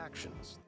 actions.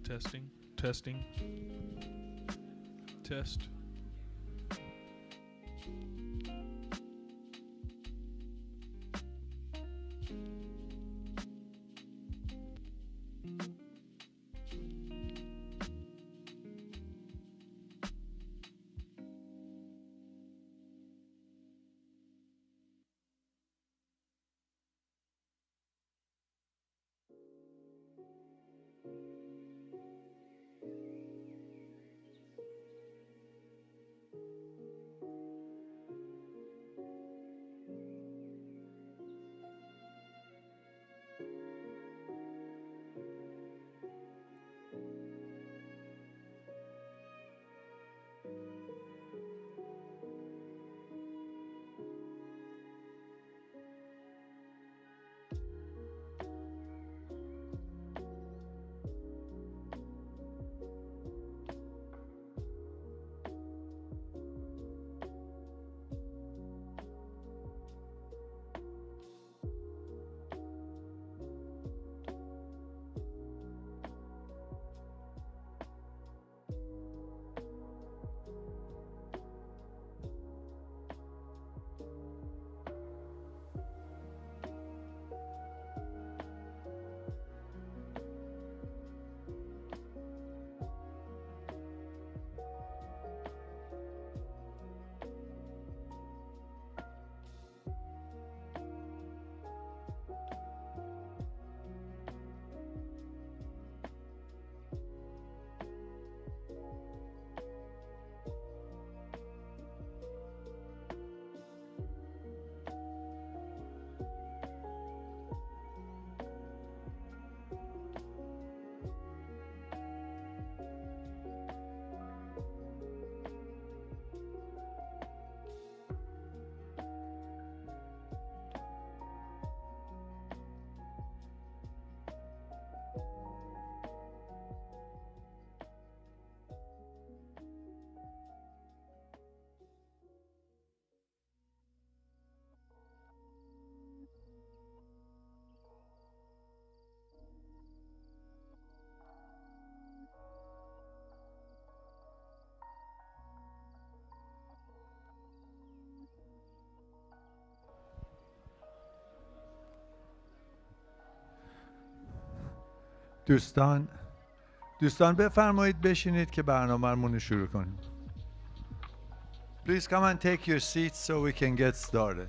Testing, testing, test. دوستان دوستان بفرمایید بشینید که برنامه‌مون رو شروع کنیم. Please come and take your seats so we can get started.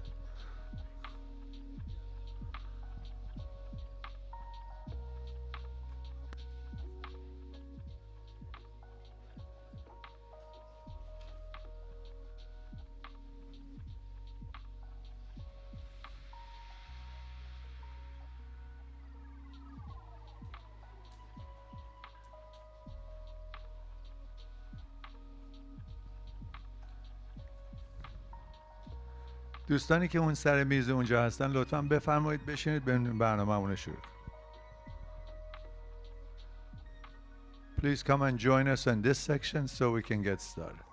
دوستانی که اون سر میز اونجا هستن لطفاً بفرمایید بشینید برنامه‌مون رو شروع کنیم. Please come and join us in this section so we can get started.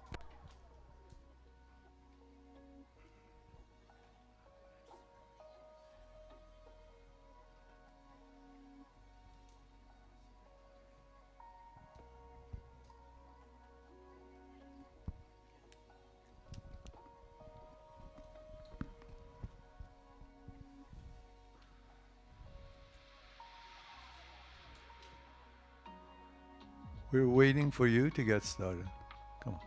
We're waiting for you to get started. Come on.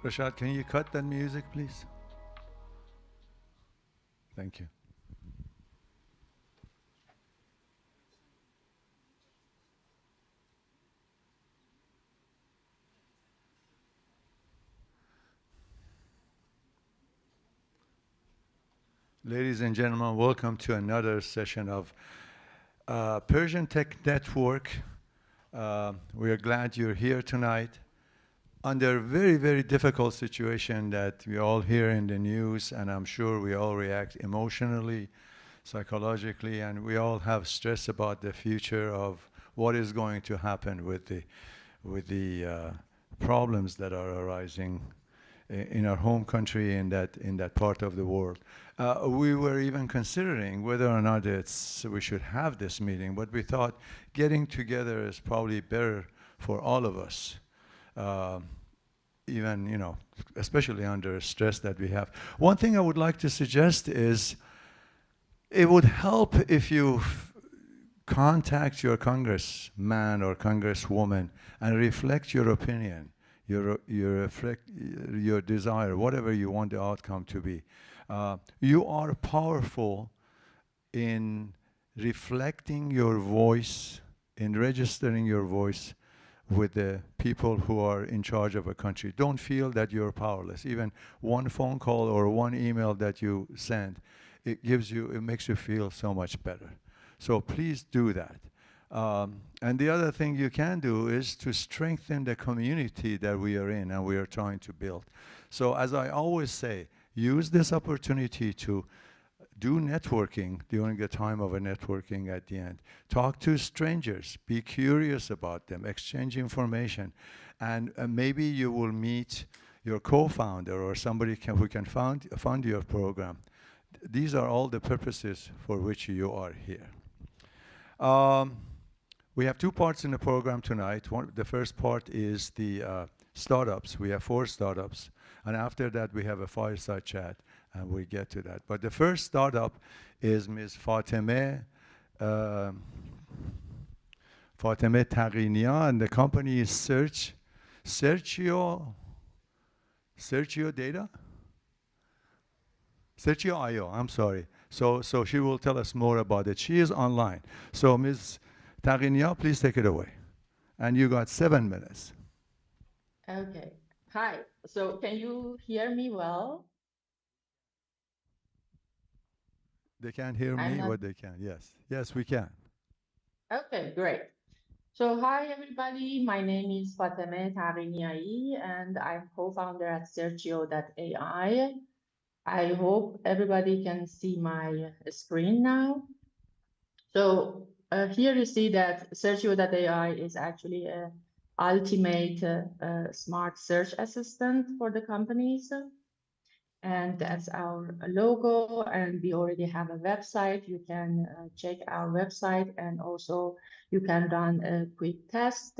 Rashad, can you cut that music, please? Thank you. Ladies and gentlemen, welcome to another session of Persian Tech Network. We are glad you're here tonight. Under a very, very difficult situation that we all hear in the news, and I'm sure we all react emotionally, psychologically, and we all have stress about the future of what is going to happen with the problems that are arising in our home country in that part of the world. We were even considering whether or not we should have this meeting, but we thought getting together is probably better for all of us. Even, especially under stress that we have. One thing I would like to suggest is it would help if you contact your congressman or congresswoman and reflect your opinion, your desire, whatever you want the outcome to be. You are powerful in reflecting your voice, in registering your voice with the people who are in charge of a country. Don't feel that you're powerless. Even one phone call or one email that you send, it makes you feel so much better. So please do that. And the other thing you can do is to strengthen the community that we are in and we are trying to build. So as I always say, use this opportunity to do networking during the time of a networking at the end. Talk to strangers. Be curious about them. Exchange information. And maybe you will meet your co-founder or somebody who can fund your program. These are all the purposes for which you are here. We have two parts in the program tonight. The first part is the startups. We have 4 startups. And after that, we have a fireside chat. And we get to that. But the first startup is Ms. Fatemeh Taghinian, and the company is Searchio Data? Searchio.io, I'm sorry. So she will tell us more about it. She is online. So Ms. Taghinian, please take it away. And you got 7 minutes. Okay. Hi. So can you hear me well? They can't hear me, but they can. Yes. Yes, we can. Okay, great. So hi, everybody. My name is Fatemeh Taghiniai, and I'm co-founder at Searchio.ai. I hope everybody can see my screen now. So here you see that Searchio.ai is actually a ultimate smart search assistant for the companies. And that's our logo, and we already have a website. You can check our website, and also you can run a quick test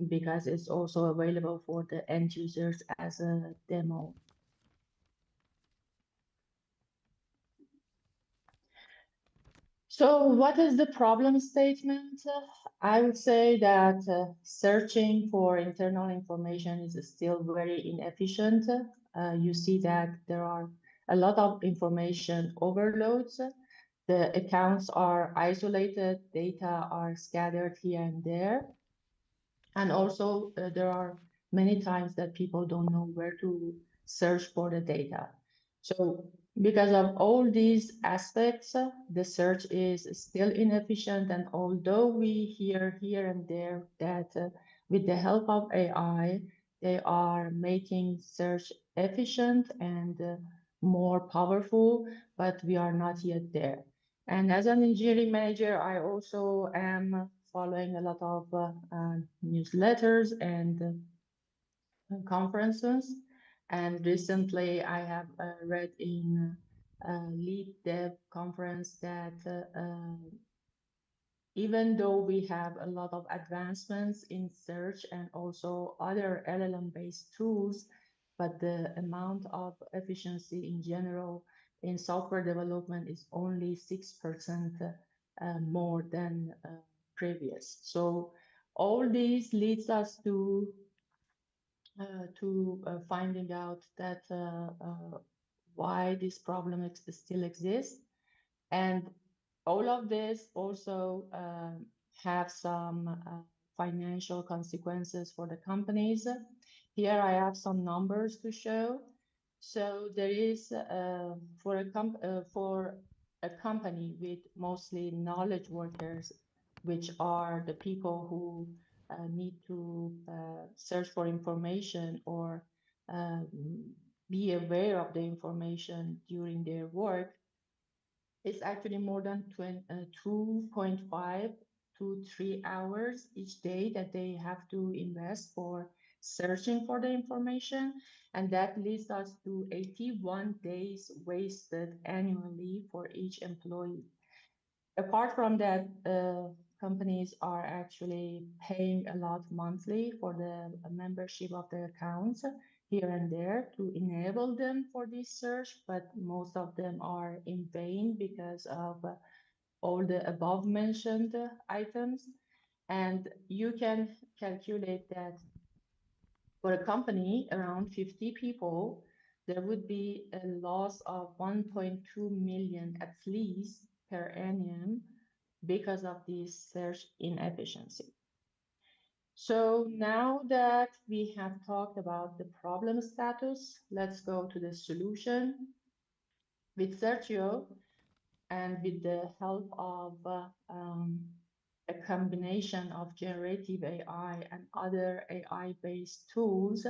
because it's also available for the end users as a demo. So what is the problem statement? I would say that searching for internal information is still very inefficient. You see that there are a lot of information overloads. The accounts are isolated, data are scattered here and there. And also there are many times that people don't know where to search for the data. So because of all these aspects, the search is still inefficient. And although we hear here and there that with the help of AI, they are making search efficient and more powerful, but we are not yet there. And as an engineering manager, I also am following a lot of newsletters and conferences. And recently, I have read in Lead Dev conference that even though we have a lot of advancements in search and also other LLM-based tools, but the amount of efficiency in general in software development is only 6% more than previous. So all these leads us to finding out that why this problem still exists. And all of this also have some financial consequences for the companies. Here I have some numbers to show. So there is for a company with mostly knowledge workers, which are the people who need to search for information or um, be aware of the information during their work. It's actually more than 2.5 to 3 hours each day that they have to invest for searching for the information. And that leads us to 81 days wasted annually for each employee. Apart from that, companies are actually paying a lot monthly for the membership of the accounts here and there to enable them for this search, but most of them are in vain because of all the above mentioned items. And you can calculate that for a company around 50 people, there would be a loss of 1.2 million at least per annum because of this search inefficiency. So now that we have talked about the problem status, let's go to the solution. With Searchio and with the help of a combination of generative AI and other AI-based tools,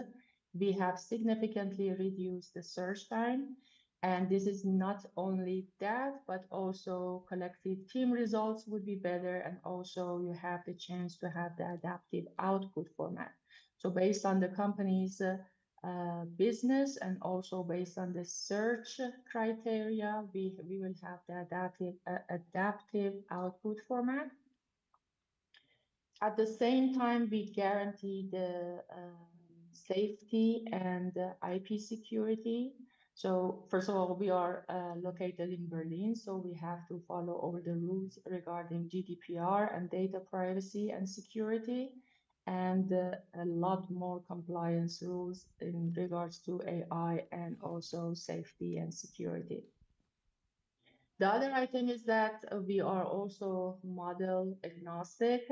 we have significantly reduced the search time. And this is not only that, but also collective team results would be better. And also you have the chance to have the adaptive output format. So based on the company's business and also based on the search criteria, we will have the adaptive output format. At the same time, we guarantee the safety and IP security. So first of all, we are located in Berlin, so we have to follow all the rules regarding GDPR and data privacy and security, and a lot more compliance rules in regards to AI and also safety and security. The other item is that we are also model agnostic.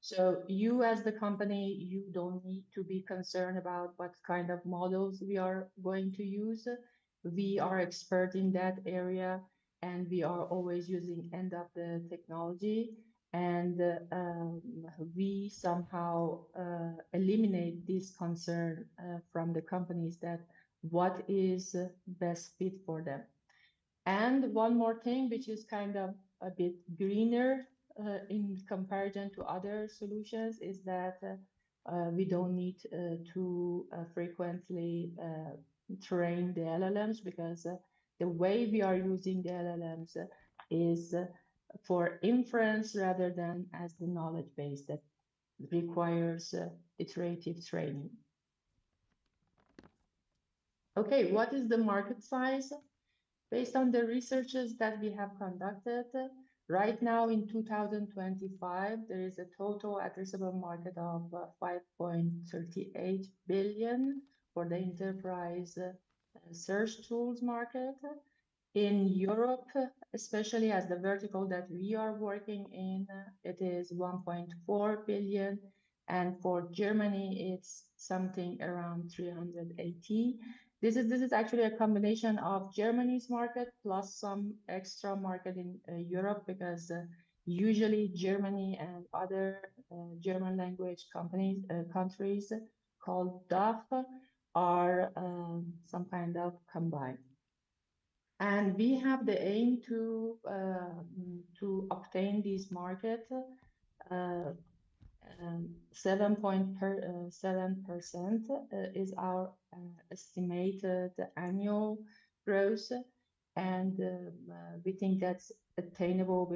So you as the company, you don't need to be concerned about what kind of models we are going to use. We are expert in that area and we are always using end of the technology. And we somehow eliminate this concern from the companies that what is best fit for them. And one more thing, which is kind of a bit greener in comparison to other solutions, is that we don't need to frequently train the LLMs because the way we are using the LLMs is for inference rather than as the knowledge base that requires iterative training. Okay, what is the market size? Based on the researches that we have conducted, right now in 2025, there is a total addressable market of 5.38 billion for the enterprise search tools market. In Europe, especially as the vertical that we are working in, it is 1.4 billion. And for Germany, it's something around 380. This is actually a combination of Germany's market plus some extra market in Europe, because usually Germany and other German language countries called DACH are some kind of combined. And we have the aim to obtain this market 7.7% is our estimated annual growth, and we think that's attainable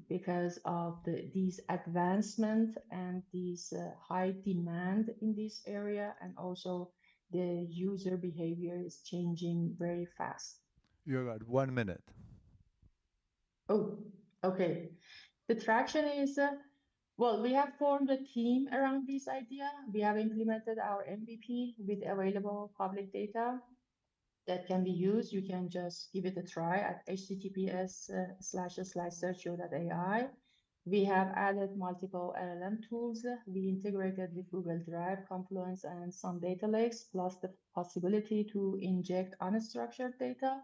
because of these advancements and these high demand in this area, and also the user behavior is changing very fast. You got 1 minute. Oh, okay. The traction is, well, we have formed a team around this idea. We have implemented our MVP with available public data that can be used. You can just give it a try at https://searchio.ai. We have added multiple LLM tools. We integrated with Google Drive, Confluence, and some data lakes, plus the possibility to inject unstructured data.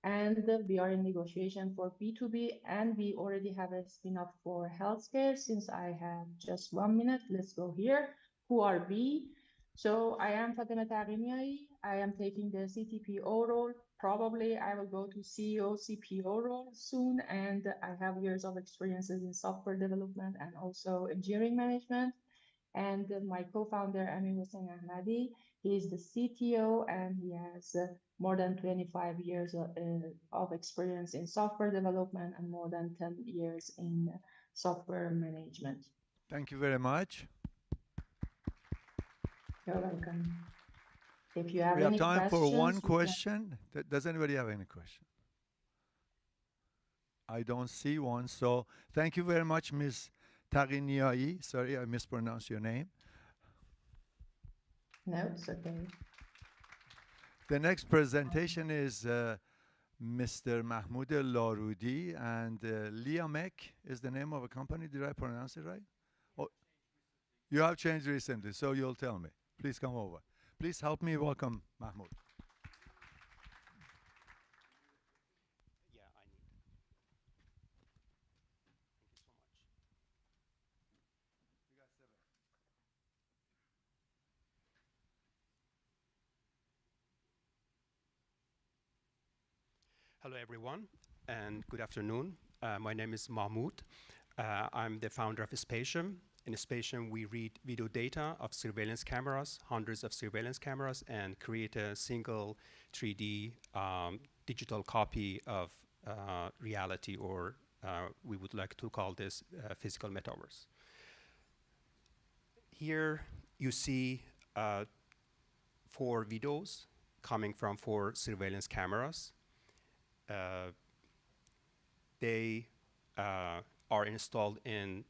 And we are in negotiation for B2B, and we already have a spin-off for healthcare. Since I have just 1 minute, let's go here. Who are we? So I am Fatema Taghiniyai. I am taking the CTPO role. Probably I will go to CEO, CPO role soon, and I have years of experiences in software development and also engineering management. And my co-founder, Amir Hossein Ahmadi, he is the CTO, and he has more than 25 years of experience in software development and more than 10 years in software management. Thank you very much. You're welcome. If you have We have any time for one questions, question. Does anybody have any question? I don't see one. So thank you very much, Ms. Taghiniyai. Sorry, I mispronounced your name. No, it's okay. The next presentation is Mr. Mahmoud Larudi, and Liamek is the name of a company. Did I pronounce it right? Oh, you have changed recently, so you'll tell me. Please come over. Please help me welcome Mahmoud. Yeah, I need. Thank you so much. You got 7. Hello, everyone, and good afternoon. My name is Mahmoud. I'm the founder of Spatium. In Spatium, we read video data of surveillance cameras, hundreds of surveillance cameras, and create a single 3D digital copy of reality, or we would like to call this physical metaverse. Here you see 4 videos coming from 4 surveillance cameras. They are installed in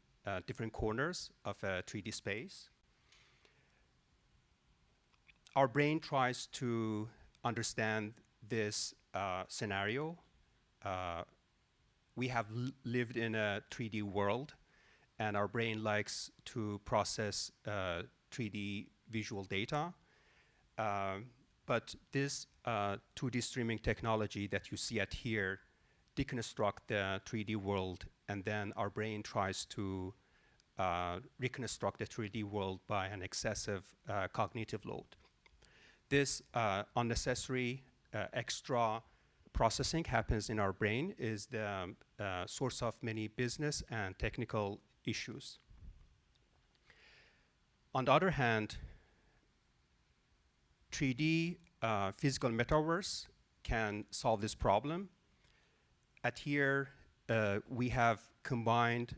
different corners of a 3D space. Our brain tries to understand this scenario. We have lived in a 3D world, and our brain likes to process 3D visual data. But this 2D streaming technology that you see at here deconstruct the 3D world, and then our brain tries to reconstruct the 3D world by an excessive cognitive load. This unnecessary extra processing happens in our brain is the source of many business and technical issues. On the other hand, 3D physical metaverse can solve this problem. At here, we have combined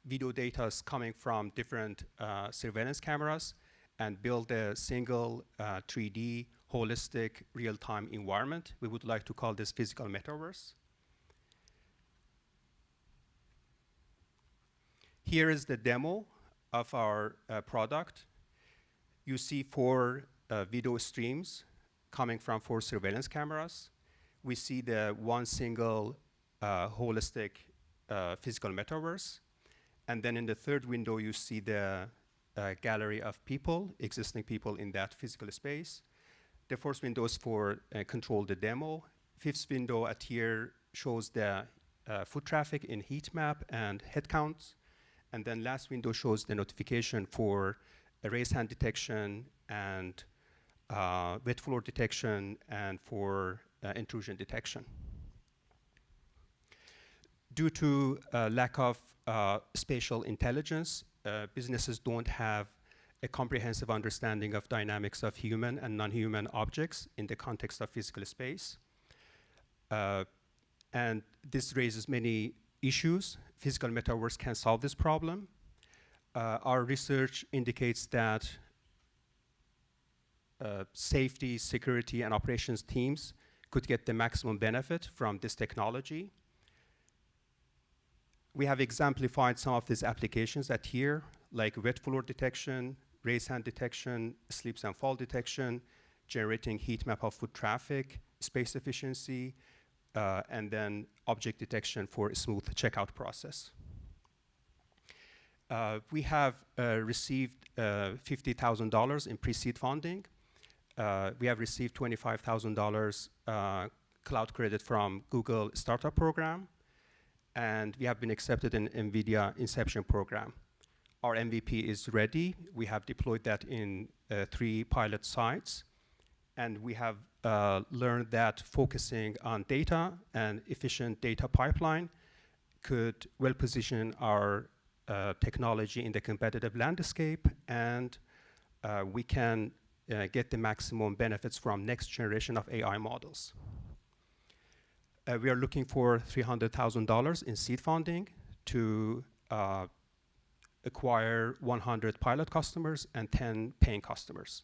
video data coming from different surveillance cameras and build a single 3D holistic real-time environment. We would like to call this physical metaverse. Here is the demo of our product. You see 4 video streams coming from 4 surveillance cameras. We see the one single holistic physical metaverse. And then in the third window, you see the gallery of people, existing people in that physical space. The fourth window is for control the demo. Fifth window at here shows the foot traffic in heat map and head counts. And then last window shows the notification for raise hand detection and wet floor detection and for intrusion detection. Due to lack of spatial intelligence, businesses don't have a comprehensive understanding of dynamics of human and non-human objects in the context of physical space. And this raises many issues. Physical metaverse can solve this problem. Our research indicates that safety, security, and operations teams could get the maximum benefit from this technology. We have exemplified some of these applications at here, like wet floor detection, raise hand detection, slips and fall detection, generating heat map of foot traffic, space efficiency, and then object detection for a smooth checkout process. We have received $50,000 in pre-seed funding. We have received $25,000 cloud credit from Google Startup Program, and we have been accepted in NVIDIA Inception Program. Our MVP is ready. We have deployed that in 3 pilot sites, and we have learned that focusing on data and efficient data pipeline could well position our technology in the competitive landscape, and we can get the maximum benefits from next generation of AI models. We are looking for $300,000 in seed funding to acquire 100 pilot customers and 10 paying customers.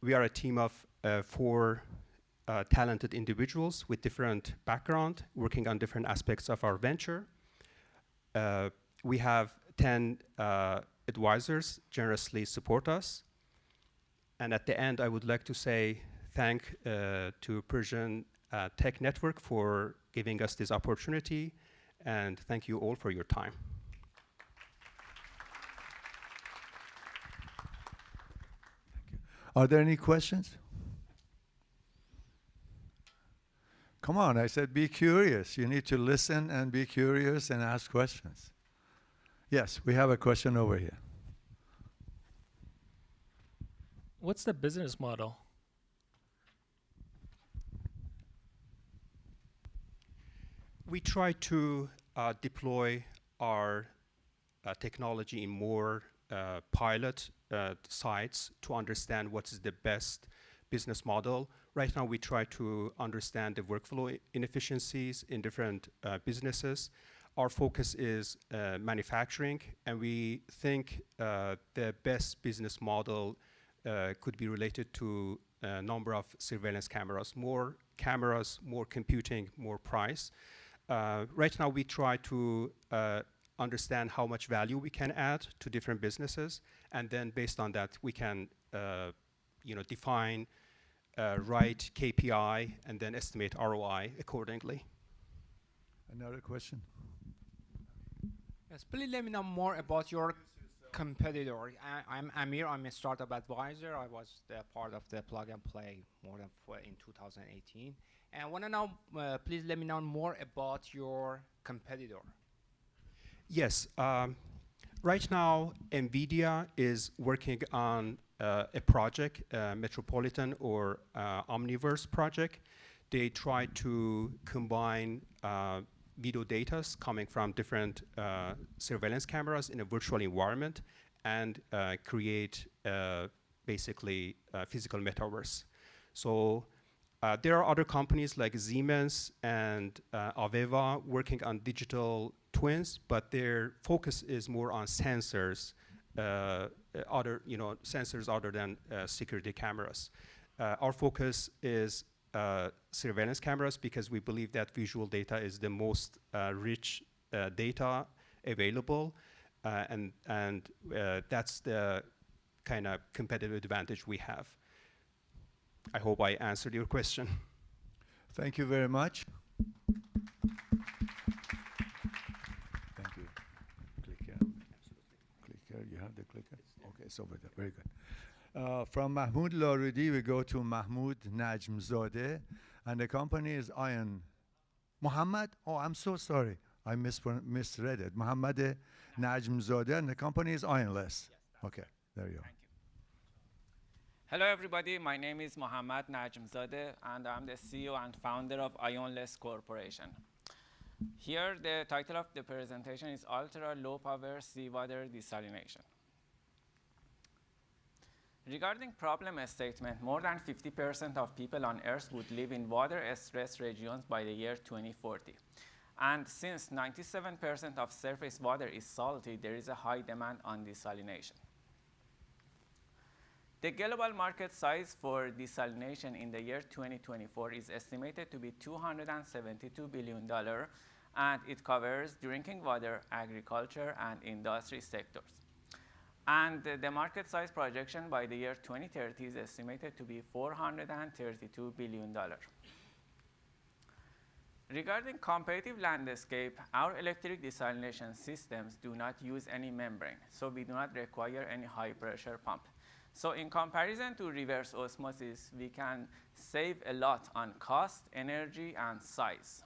We are a team of 4 talented individuals with different background, working on different aspects of our venture. We have 10 advisors generously support us. And at the end, I would like to say thank to Persian Tech Network for giving us this opportunity, and thank you all for your time. Are there any questions? Come on, I said be curious. You need to listen and be curious and ask questions. Yes, we have a question over here. What's the business model? We try to deploy our technology in more pilot sites to understand what is the best business model. Right now, we try to understand the workflow inefficiencies in different businesses. Our focus is manufacturing, and we think the best business model could be related to a number of surveillance cameras. More cameras, more computing, more price. Right now, we try to understand how much value we can add to different businesses, and then based on that, we can define right KPI and then estimate ROI accordingly. Another question? Yes, please let me know more about your competitor. I'm Amir. I'm a startup advisor. I was part of the Plug and Play more than in 2018. And I want to know, please let me know more about your competitor. Yes. Right now, NVIDIA is working on a project, Metropolitan or Omniverse project. They try to combine video data coming from different surveillance cameras in a virtual environment and create basically a physical metaverse. So There are other companies like Siemens and Aveva working on digital twins, but their focus is more on sensors, sensors other than security cameras. Our focus is surveillance cameras because we believe that visual data is the most rich data available, and that's the kind of competitive advantage we have. I hope I answered your question. Thank you very much. Thank you. Click here. Click here. You have the clicker? Okay, it's over there. Very good. From Mahmoud Larudi, we go to Mahmoud Najmzadeh, and the company is Ion. Muhammad? Oh, I'm so sorry. I misread it. Muhammad Najmzadeh, and the company is Ionless. Okay, there you go. Hello everybody, my name is Mohammad Najmzadeh and I'm the CEO and founder of Ionless Corporation. Here the title of the presentation is Ultra Low Power Seawater Desalination. Regarding problem statement, more than 50% of people on Earth would live in water-stressed regions by the year 2040. And since 97% of surface water is salty, there is a high demand on desalination. The global market size for desalination in the year 2024 is estimated to be $272 billion, and it covers drinking water, agriculture, and industry sectors. And the market size projection by the year 2030 is estimated to be $432 billion. Regarding competitive landscape, our electric desalination systems do not use any membrane, so we do not require any high pressure pump. So in comparison to reverse osmosis, we can save a lot on cost, energy, and size.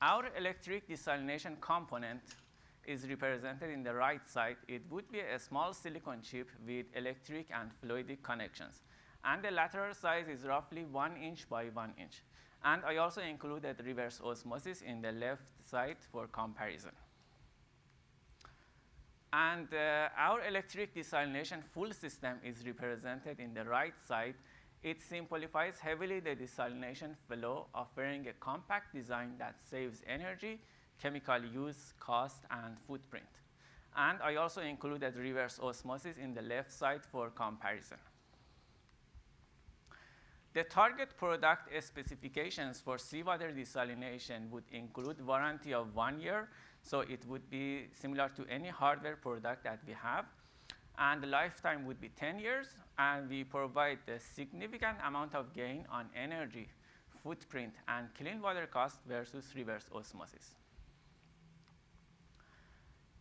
Our electric desalination component is represented in the right side. It would be a small silicon chip with electric and fluidic connections. And the lateral size is roughly 1 inch by 1 inch. And I also included reverse osmosis in the left side for comparison. And our electric desalination full system is represented in the right side. It simplifies heavily the desalination flow, offering a compact design that saves energy, chemical use, cost, and footprint. And I also included reverse osmosis in the left side for comparison. The target product specifications for seawater desalination would include warranty of 1 year, so it would be similar to any hardware product that we have. And the lifetime would be 10 years, and we provide a significant amount of gain on energy, footprint, and clean water cost versus reverse osmosis.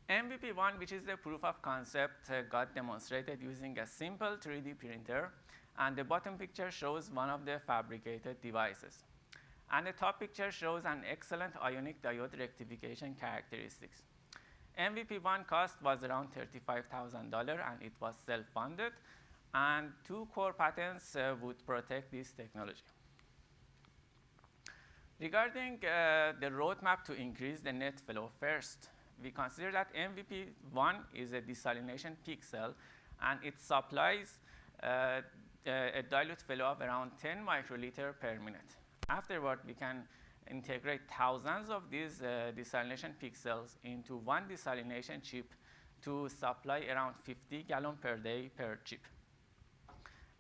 MVP1, which is the proof of concept, got demonstrated using a simple 3D printer, and the bottom picture shows one of the fabricated devices. And the top picture shows an excellent ionic diode rectification characteristics. MVP1 cost was around $35,000, and it was self-funded, and 2 core patents would protect this technology. Regarding the roadmap to increase the net flow, first, we consider that MVP1 is a desalination pixel, and it supplies a dilute flow of around 10 microliter per minute. Afterward, we can integrate thousands of these desalination pixels into one desalination chip to supply around 50 gallons per day per chip.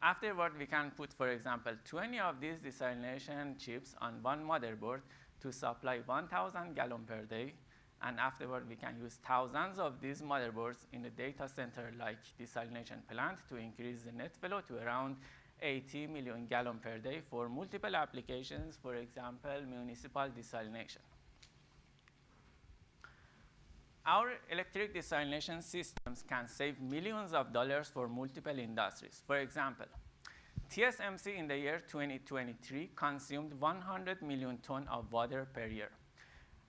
Afterward, we can put, for example, 20 of these desalination chips on one motherboard to supply 1,000 gallons per day. And afterward, we can use thousands of these motherboards in a data center like desalination plant to increase the net flow to around 80 million gallons per day for multiple applications, for example, municipal desalination. Our electric desalination systems can save millions of dollars for multiple industries. For example, TSMC in the year 2023 consumed 100 million tons of water per year.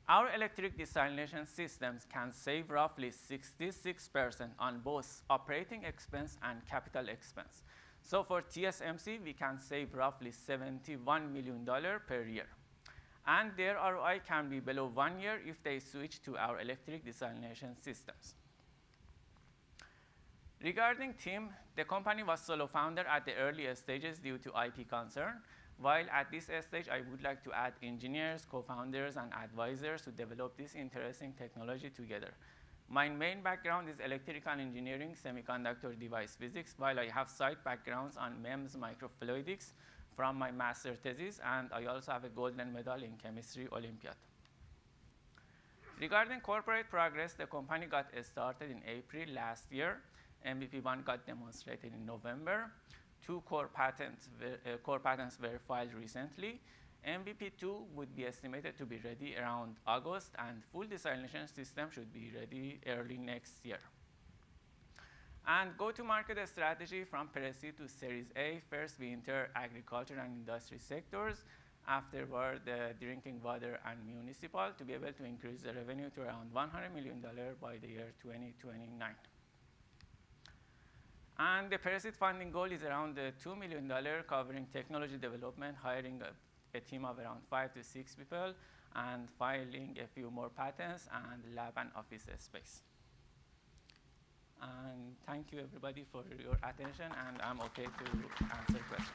Our electric desalination systems can save roughly 66% on both operating expense and capital expense. So for TSMC, we can save roughly $71 million per year. And their ROI can be below 1 year if they switch to our electric desalination systems. Regarding team, the company was solo founder at the early stages due to IP concern. While at this stage, I would like to add engineers, co-founders, and advisors to develop this interesting technology together. My main background is electrical engineering, semiconductor device physics, while I have side backgrounds on MEMS microfluidics from my master thesis, and I also have a golden medal in chemistry Olympiad. Regarding corporate progress, the company got started in April last year. MVP1 got demonstrated in November. 2 core patents were filed recently. MVP2 would be estimated to be ready around August, and full desalination system should be ready early next year. And go-to-market strategy from Pre-seed to Series A. First, we enter agriculture and industry sectors. Afterward, drinking water and municipal to be able to increase the revenue to around $100 million by the year 2029. And the Pre-seed funding goal is around $2 million, covering technology development, hiring a team of around 5 to 6 people, and filing a few more patents and lab and office space. And thank you, everybody, for your attention, and I'm okay to answer questions.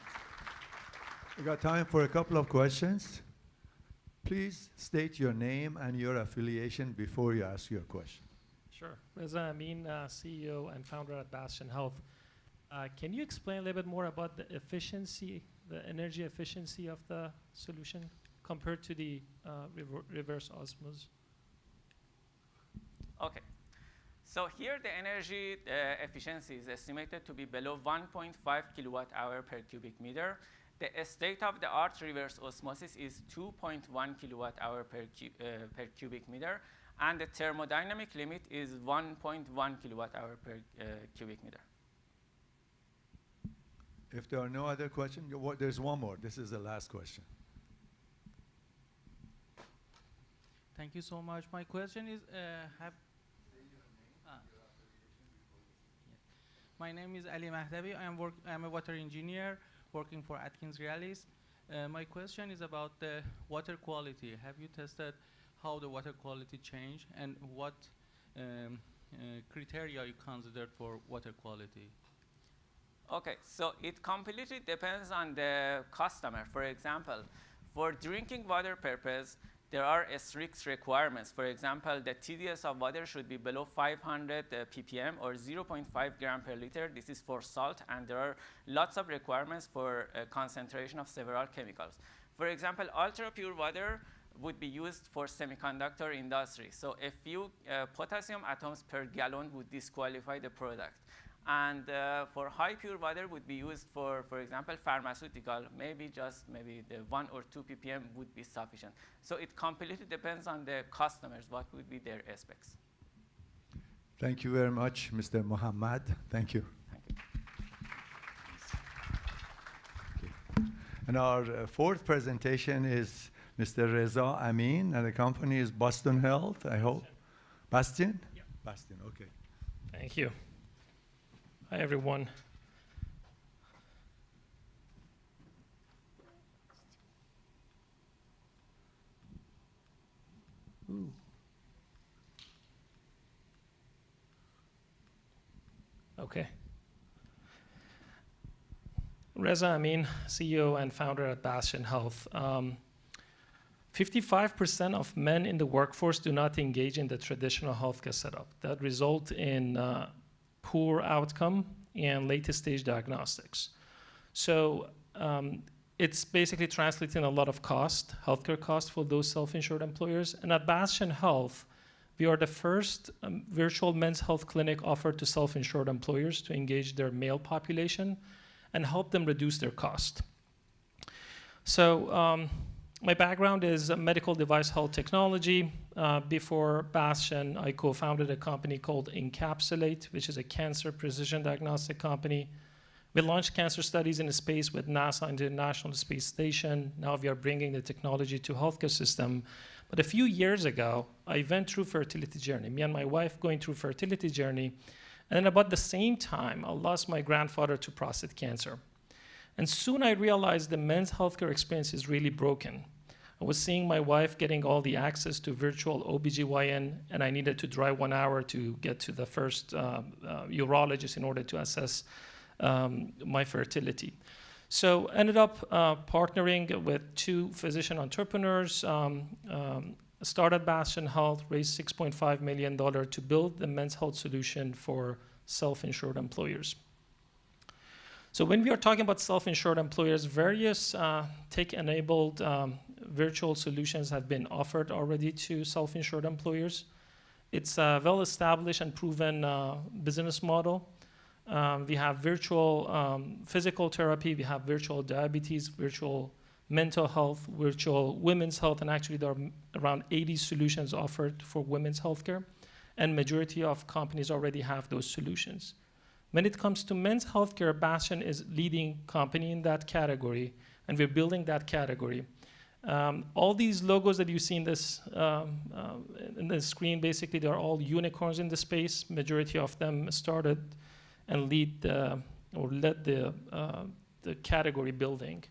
We got time for a couple of questions. Please state your name and your affiliation before you ask your question. Sure. Reza Amin, CEO and founder at Bastion Health. Can you explain a little bit more about the efficiency, the energy efficiency of the solution compared to the reverse osmosis? Okay. So here the energy efficiency is estimated to be below 1.5 kilowatt hour per cubic meter. The state-of-the-art reverse osmosis is 2.1 kilowatt hour per cubic meter, and the thermodynamic limit is 1.1 kilowatt hour per cubic meter. If there are no other questions, there's one more. This is the last question. Thank you so much. My question is, my name is Ali Mahdavi. I'm a water engineer working for Atkins Realis. My question is about the water quality. Have you tested how the water quality changed, and what criteria you considered for water quality? Okay, so it completely depends on the customer. For example, for drinking water purpose, there are strict requirements. For example, the TDS of water should be below 500 ppm or 0.5 gram per liter. This is for salt, and there are lots of requirements for concentration of several chemicals. For example, ultra pure water would be used for semiconductor industry. So a few potassium atoms per gallon would disqualify the product. And for high pure water would be used for example, pharmaceutical, maybe the 1 or 2 ppm would be sufficient. So it completely depends on the customers, what would be their specs. Thank you very much, Mr. Muhammad. Thank you. Thank you. Okay. And our fourth presentation is Mr. Reza Amin, and the company is Bastion Health, I hope. Bastion? Yeah. Bastion, okay. Thank you. Hi, everyone. Ooh. Okay. Reza Amin, CEO and founder at Bastion Health. 55% of men in the workforce do not engage in the traditional healthcare setup. That result in poor outcome and later stage diagnostics. So it's basically translating a lot of cost, healthcare cost for those self-insured employers. And at Bastion Health, we are the first virtual men's health clinic offered to self-insured employers to engage their male population and help them reduce their cost. So my background is medical device health technology. Before Bastion, I co-founded a company called Encapsulate, which is a cancer precision diagnostic company. We launched cancer studies in space with NASA International Space Station. Now we are bringing the technology to healthcare system. But a few years ago, I went through fertility journey. Me and my wife going through fertility journey. And then about the same time, I lost my grandfather to prostate cancer. And soon I realized the men's healthcare experience is really broken. I was seeing my wife getting all the access to virtual OBGYN, and I needed to drive 1 hour to get to the first urologist in order to assess my fertility. So ended up partnering with 2 physician entrepreneurs, started Bastion Health, raised $6.5 million to build the men's health solution for self-insured employers. So when we are talking about self-insured employers, various tech-enabled virtual solutions have been offered already to self-insured employers. It's a well-established and proven business model. We have virtual physical therapy, we have virtual diabetes, virtual mental health, virtual women's health, and actually there are around 80 solutions offered for women's healthcare, and majority of companies already have those solutions. When it comes to men's healthcare, Bastion is leading company in that category, and we're building that category. All these logos that you see in this in the screen, basically they're all unicorns in the space. Majority of them started and led the category building.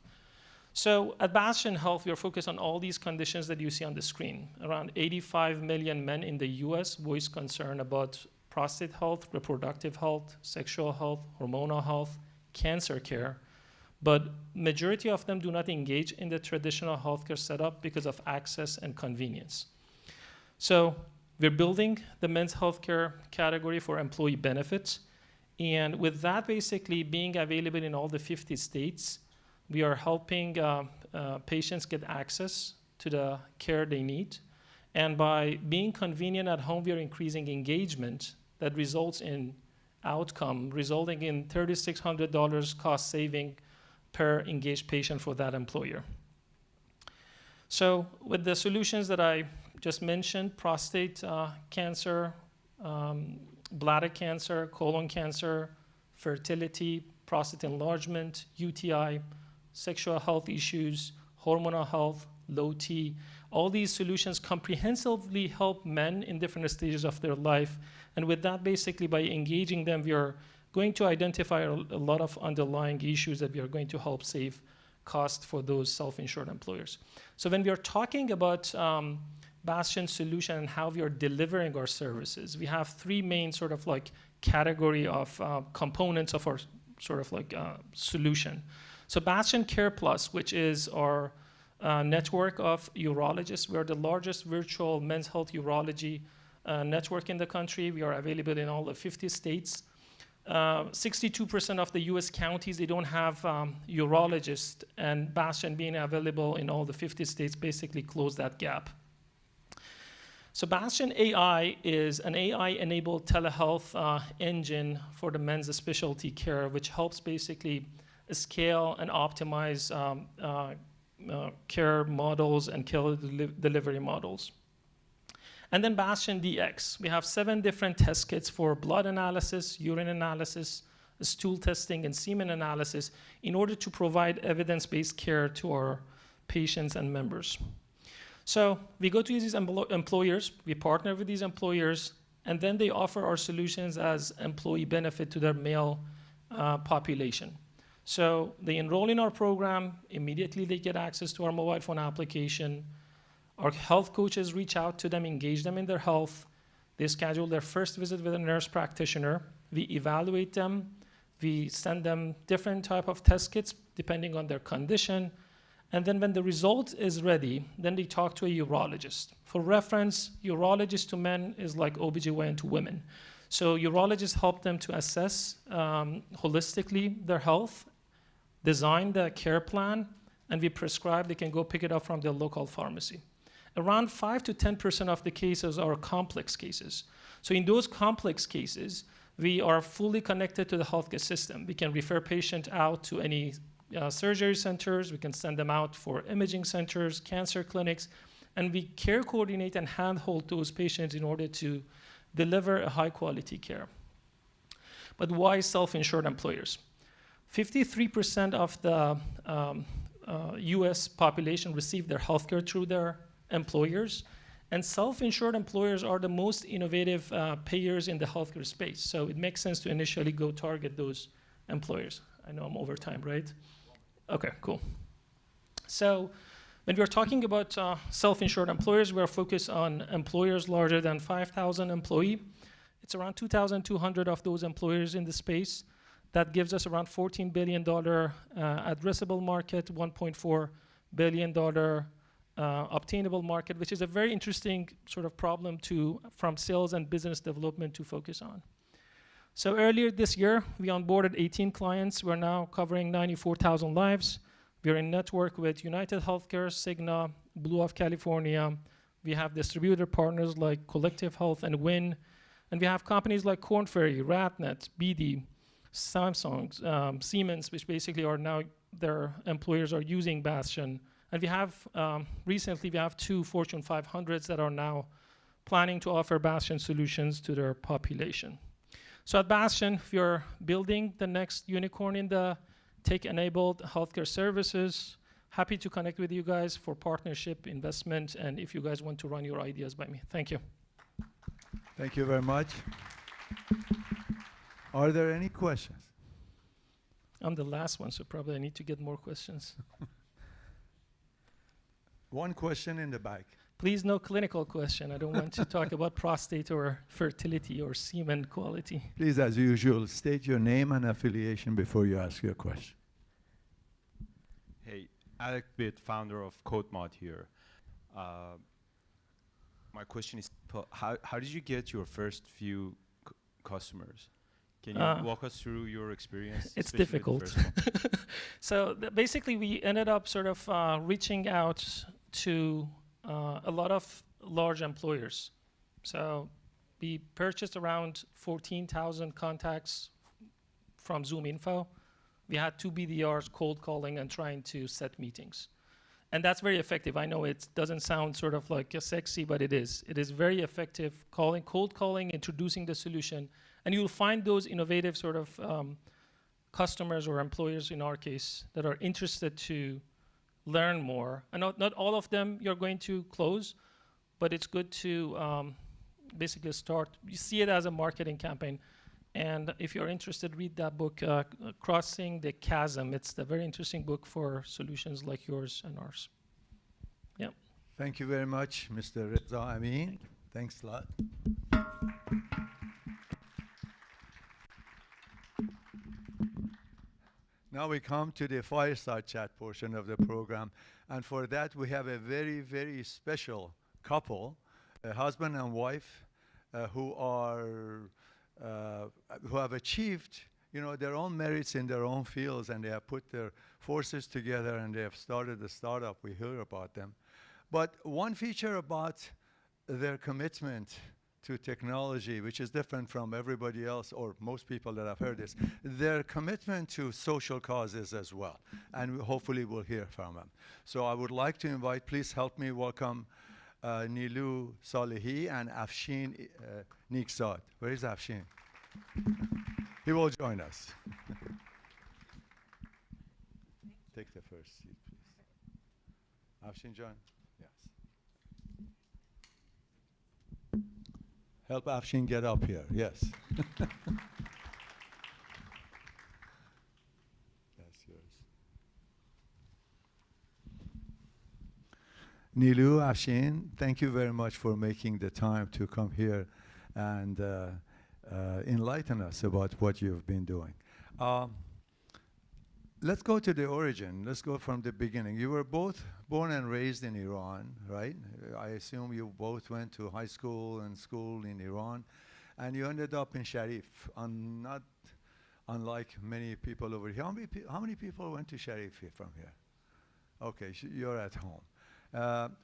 So at Bastion Health, we are focused on all these conditions that you see on the screen. Around 85 million men in the US voice concern about prostate health, reproductive health, sexual health, hormonal health, cancer care, but majority of them do not engage in the traditional healthcare setup because of access and convenience. So we're building the men's healthcare category for employee benefits, and with that basically being available in all the 50 states, we are helping patients get access to the care they need. And by being convenient at home, we are increasing engagement that results in outcome, resulting in $3,600 cost saving per engaged patient for that employer. So with the solutions that I just mentioned, prostate cancer, bladder cancer, colon cancer, fertility, prostate enlargement, UTI, sexual health issues, hormonal health, low T. All these solutions comprehensively help men in different stages of their life. And with that, basically, by engaging them, we are going to identify a lot of underlying issues that we are going to help save cost for those self-insured employers. So when we are talking about Bastion solution and how we are delivering our services, we have 3 main sort of like category of components of our sort of like solution. So Bastion Care Plus, which is our network of urologists. We're the largest virtual men's health urology network in the country. We are available in all the 50 states. 62% of the US counties, they don't have urologists, and Bastion being available in all the 50 states basically closed that gap. So Bastion AI is an AI-enabled telehealth engine for the men's specialty care, which helps basically scale and optimize care models and care delivery models. And then Bastion DX. We have 7 different test kits for blood analysis, urine analysis, stool testing, and semen analysis in order to provide evidence-based care to our patients and members. So we go to these employers, we partner with these employers, and then they offer our solutions as employee benefit to their male population. So they enroll in our program, immediately they get access to our mobile phone application. Our health coaches reach out to them, engage them in their health. They schedule their first visit with a nurse practitioner. We evaluate them. We send them different type of test kits depending on their condition. And then when the result is ready, then they talk to a urologist. For reference, urologist to men is like OBGYN to women. So urologists help them to assess holistically their health, design the care plan, and we prescribe. They can go pick it up from their local pharmacy. Around 5 to 10% of the cases are complex cases. So in those complex cases, we are fully connected to the healthcare system. We can refer patient out to any surgery centers. We can send them out for imaging centers, cancer clinics, and we care coordinate and handhold those patients in order to deliver a high quality care. But why self-insured employers? 53% of the US population receive their healthcare through their employers, and self-insured employers are the most innovative payers in the healthcare space. So it makes sense to initially go target those employers. I know I'm over time, right? Okay, cool. So When we're talking about self-insured employers, we're focused on employers larger than 5,000 employee. It's around 2,200 of those employers in the space. That gives us around $14 billion addressable market, $1.4 billion obtainable market, which is a very interesting sort of problem from sales and business development to focus on. So earlier this year, we onboarded 18 clients. We're now covering 94,000 lives. We're in network with United Healthcare, Cigna, Blue of California. We have distributor partners like Collective Health and Win. And we have companies like Korn Ferry, Ratnet, BD, Samsung, Siemens, which basically are now, their employers are using Bastion. And we have, recently we have 2 Fortune 500s that are now planning to offer Bastion solutions to their population. So at Bastion, we are building the next unicorn in the tech-enabled healthcare services. Happy to connect with you guys for partnership, investment, and if you guys want to run your ideas by me. Thank you. Thank you very much. Are there any questions? I'm the last one, so probably I need to get more questions. One question in the back. Please, no clinical question. I don't want to talk about prostate or fertility or semen quality. Please, as usual, state your name and affiliation before you ask your question. Hey, Alec Bitt, founder of CodeMod here. My question is, how did you get your first few customers? Can you walk us through your experience? It's difficult. So basically, we ended up sort of reaching out to a lot of large employers. So we purchased around 14,000 contacts from ZoomInfo. We had 2 BDRs cold calling and trying to set meetings. And that's very effective. I know it doesn't sound sort of like sexy, but it is. It is very effective cold calling, introducing the solution. And you'll find those innovative sort of customers or employers in our case that are interested to learn more. And not all of them you're going to close, but it's good to basically start. You see it as a marketing campaign. And if you're interested, read that book, Crossing the Chasm. It's a very interesting book for solutions like yours and ours. Yeah. Thank you very much, Mr. Reza Amin. Thanks a lot. Now we come to the fireside chat portion of the program. And for that, we have a very, very special couple, a husband and wife, who have achieved, their own merits in their own fields, and they have put their forces together and they have started a startup. We hear about them. But one feature about their commitment to technology, which is different from everybody else, or most people that have heard this, their commitment to social causes as well. And hopefully we'll hear from them. So I would like to invite, please help me welcome Nilu Salehi and Afshin Niksad. Where is Afshin? He will join us. Take the first seat, please. Afshin, join. Yes. Help Afshin get up here. Yes. That's yours. Nilu, Afshin, thank you very much for making the time to come here and enlighten us about what you've been doing. Let's go to the origin. Let's go from the beginning. You were both born and raised in Iran, right? I assume you both went to high school and school in Iran, and you ended up in Sharif, not unlike many people over here. How many people went to Sharif from here? Okay, you're at home.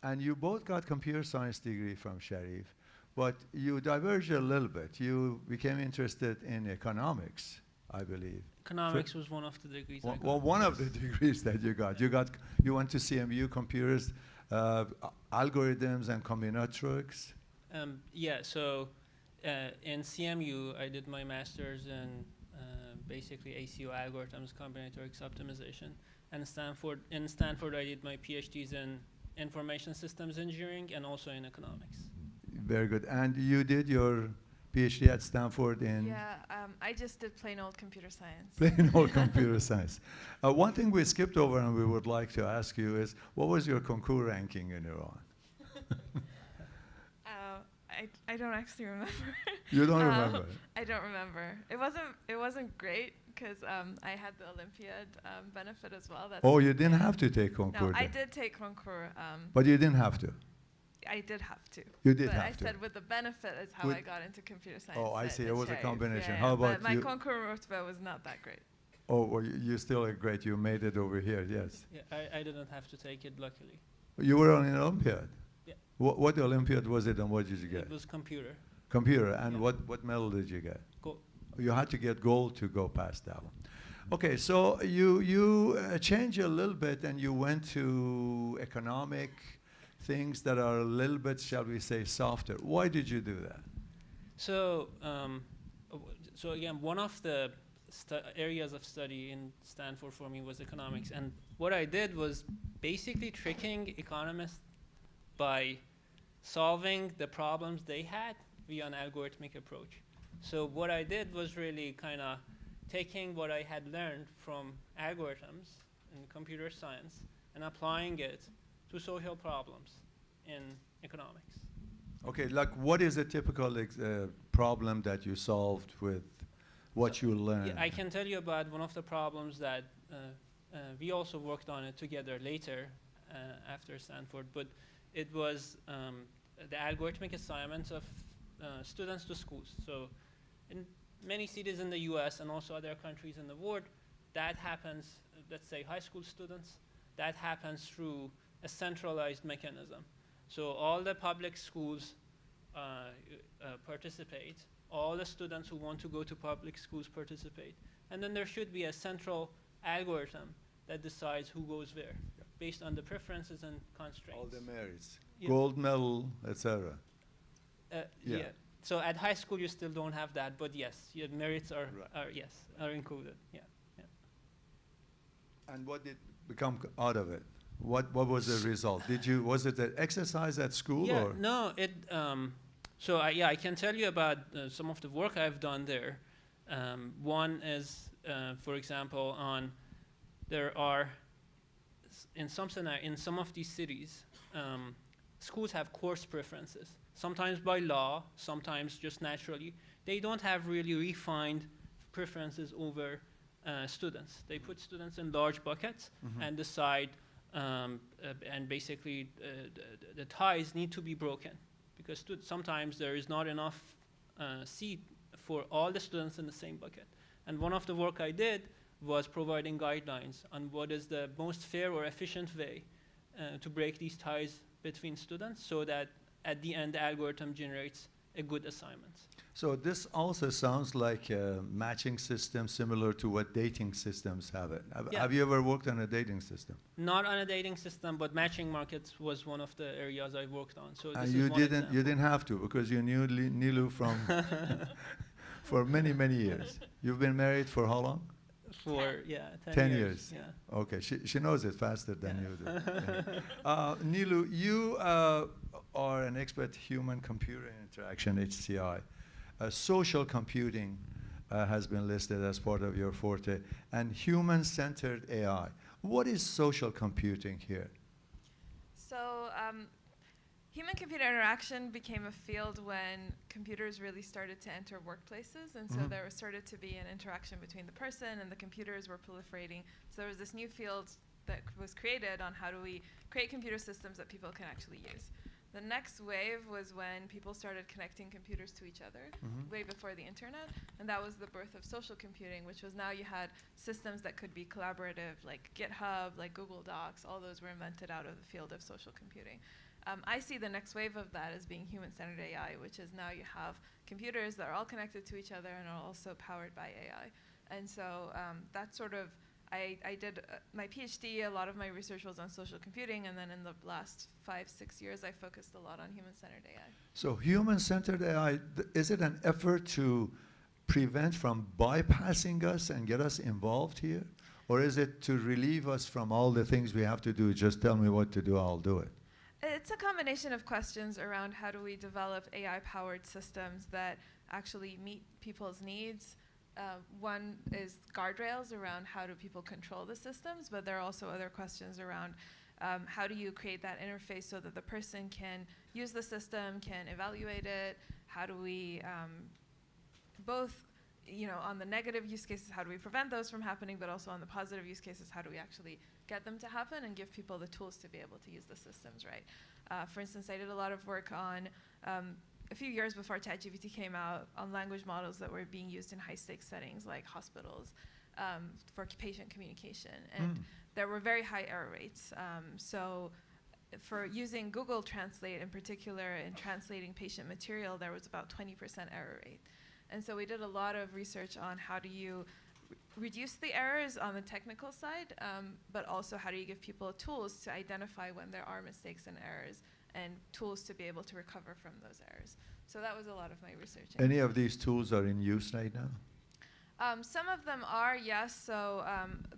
And you both got computer science degree from Sharif, but you diverged a little bit. You became interested in economics, I believe. Economics was one of the degrees I got. Well, one of the degrees that you got. You went to CMU computers, algorithms and combinatorics. Yeah, so in CMU, I did my master's in basically ACO algorithms, combinatorics optimization. And in Stanford, I did my PhDs in information systems engineering and also in economics. Very good. And you did your PhD at Stanford in Yeah, I just did plain old computer science. plain old computer science. One thing we skipped over and we would like to ask you is, what was your concours ranking in Iran? I don't actually remember. You don't remember? I don't remember. It wasn't great because I had the Olympiad benefit as well. That's Oh, you didn't have to take concours. No, I then. did take concours. But you didn't have to. I did have to. You did but have I to. said with the benefit is how With- I got into computer science. Oh, I at see. It was a Sharif. combination. Yeah, How yeah. about but my you? concours rotba was not that great. Oh, well, you still are great. You made it over here, yes. Yeah, I didn't have to take it, luckily. You were on an Olympiad? Yeah. What Olympiad was it and what did you get? It was computer. Computer. And Yeah. what medal did you get? Gold. You had to get gold to go past that one. Okay, so you changed a little bit and you went to economic things that are a little bit, shall we say, softer. Why did you do that? So, so again, one of the areas of study in Stanford for me was economics, and what I did was basically tricking economists by solving the problems they had via an algorithmic approach. So what I did was really kind of taking what I had learned from algorithms in computer science and applying it to social problems in economics. Okay, like what is a typical problem that you solved with what you learned? Yeah, I can tell you about one of the problems that we also worked on it together later after Stanford, but it was the algorithmic assignments of students to schools. So in many cities in the US and also other countries in the world, that happens, let's say high school students, that happens through a centralized mechanism. So all the public schools participate, all the students who want to go to public schools participate, and then there should be a central algorithm that decides who goes where, based on the preferences and constraints. All the merits, Yeah. gold medal, etc. Yeah. Yeah. So at high school you still don't have that, but yes, your merits are, Right. are included. Yeah. And what did become out of it? What was the result? Was it an exercise at school Yeah. or? No. So I can tell you about some of the work I've done there. One is, for example, there are in some of these cities, schools have course preferences. Sometimes by law, sometimes just naturally. They don't have really refined preferences over students. They put students in large buckets and decide, and basically the ties need to be broken because sometimes there is not enough seat for all the students in the same bucket. And one of the work I did was providing guidelines on what is the most fair or efficient way to break these ties between students so that at the end the algorithm generates a good assignment. So this also sounds like a matching system similar to what dating systems have it. Yeah. Have you ever worked on a dating system? Not on a dating system, but matching markets was one of the areas I worked on. So And this you is one example. didn't have to because you knew Nilu from for many years. You've been married for how long? For 10 10 years. years. Yeah. Okay, she knows it faster than you do. Yeah. Nilu, you are an expert human-computer interaction, HCI. Social computing has been listed as part of your forte, and human-centered AI. What is social computing here? So human-computer interaction became a field when computers really started to enter workplaces, and so there started to be an interaction between the person and the computers were proliferating. So there was this new field that was created on how do we create computer systems that people can actually use. The next wave was when people started connecting computers to each other, way before the internet, and that was the birth of social computing, which was now you had systems that could be collaborative, like GitHub, like Google Docs, all those were invented out of the field of social computing. I see the next wave of that as being human-centered AI, which is now you have computers that are all connected to each other and are also powered by AI. And so that's sort of, I did my PhD, a lot of my research was on social computing, and then in the last 5-6 years, I focused a lot on human-centered AI. So human-centered AI, is it an effort to prevent from bypassing us and get us involved here? Or is it to relieve us from all the things we have to do? Just tell me what to do, I'll do it. it's a combination of questions around how do we develop AI-powered systems that actually meet people's needs. One is guardrails around how do people control the systems, but there are also other questions around how do you create that interface so that the person can use the system, can evaluate it? How do we both, on the negative use cases, how do we prevent those from happening, but also on the positive use cases, how do we actually get them to happen and give people the tools to be able to use the systems, right? For instance, I did a lot of work on, a few years before ChatGPT came out, on language models that were being used in high-stakes settings like hospitals for patient communication. And there were very high error rates. So for using Google Translate in particular in translating patient material, there was about 20% error rate. And so we did a lot of research on how do you reduce the errors on the technical side, but also how do you give people tools to identify when there are mistakes and errors and tools to be able to recover from those errors. So that was a lot of my research. Any of these tools are in use right now? Some of them are, yes. So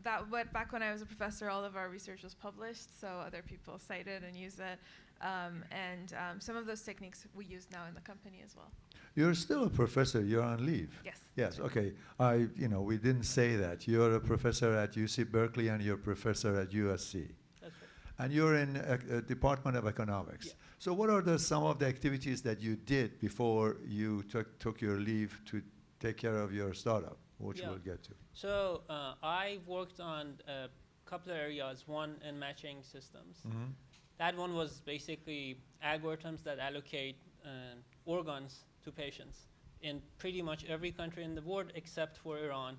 back when I was a professor, all of our research was published, so other people cite it and use it. And some of those techniques we use now in the company as well. You're still a professor. You're on leave. Yes. Yes. Okay. We didn't say that. You're a professor at UC Berkeley and you're a professor at USC. That's right. And you're in a Department of Economics. Yeah. So what are some of the activities that you did before you took your leave to take care of your startup, which we'll get to? So I worked on a couple of areas, one in matching systems. Mm-hmm. That one was basically algorithms that allocate organs to patients. In pretty much every country in the world except for Iran,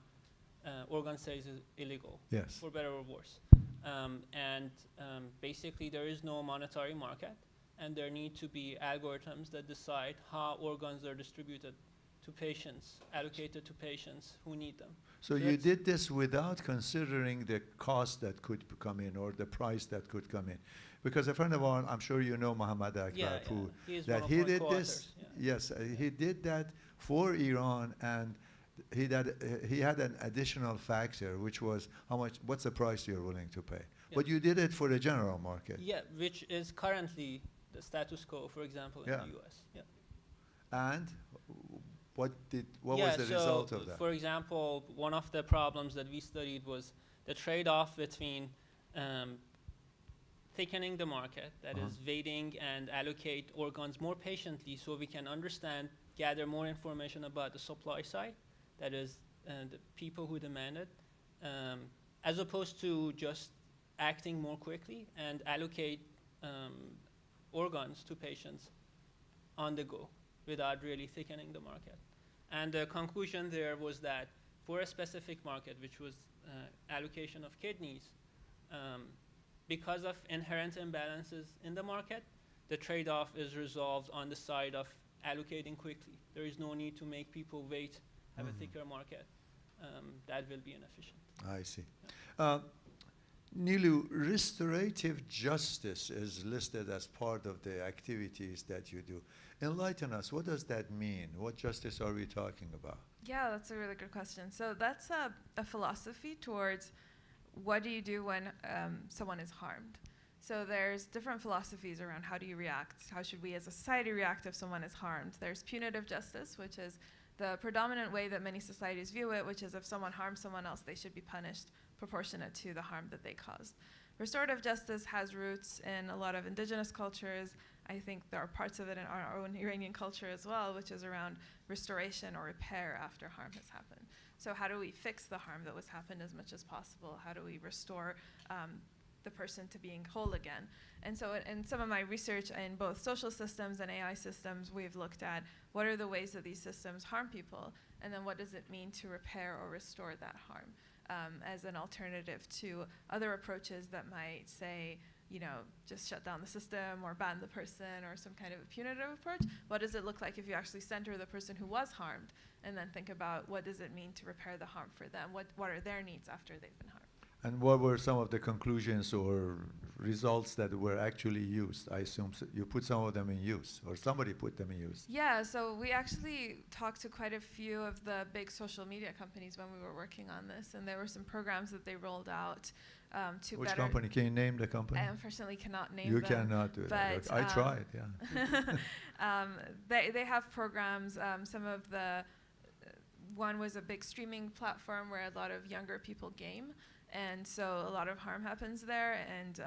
organ sales is illegal, Yes. for better or worse. Basically there is no monetary market, and there need to be algorithms that decide how organs are distributed to patients, allocated to patients who need them. So you did this without considering the cost that could come in or the price that could come in. Because a friend of ours, I'm sure you know Mohammed Akbar, that he did this. Yes, he did that for Iran, and he had an additional factor, which was what's the price you're willing to pay. Yeah. But you did it for the general market. Yeah, which is currently the status quo, for example, in the US. Yeah. And what was the result of that? For example, one of the problems that we studied was the trade-off between thickening the market, that is weighting and allocate organs more patiently so we can understand, gather more information about the supply side, that is the people who demand it, as opposed to just acting more quickly and allocate organs to patients on the go without really thickening the market. And the conclusion there was that for a specific market, which was allocation of kidneys, because of inherent imbalances in the market, the trade-off is resolved on the side of allocating quickly. There is no need to make people wait, have a thicker market. That will be inefficient. I see. Nilu, restorative justice is listed as part of the activities that you do. Enlighten us. What does that mean? What justice are we talking about? Yeah, that's a really good question. So that's a philosophy towards what do you do when someone is harmed. So there's different philosophies around how do you react, how should we as a society react if someone is harmed. There's punitive justice, which is the predominant way that many societies view it, which is if someone harms someone else, they should be punished proportionate to the harm that they caused. Restorative justice has roots in a lot of indigenous cultures. I think there are parts of it in our own Iranian culture as well, which is around restoration or repair after harm has happened. So how do we fix the harm that was happened as much as possible? How do we restore the person to being whole again? And so in some of my research in both social systems and AI systems, we've looked at what are the ways that these systems harm people, and then what does it mean to repair or restore that harm as an alternative to other approaches that might say, just shut down the system or ban the person or some kind of a punitive approach. What does it look like if you actually center the person who was harmed and then think about what does it mean to repair the harm for them? What are their needs after they've been harmed? And what were some of the conclusions or results that were actually used? I assume you put some of them in use, or somebody put them in use. Yeah, so we actually talked to quite a few of the big social media companies when we were working on this, and there were some programs that they rolled out to Which better. company? Can you name the company? I unfortunately cannot name You them. cannot do that. But, I tried, yeah. They have programs. Some of the one was a big streaming platform where a lot of younger people game, and so a lot of harm happens there. And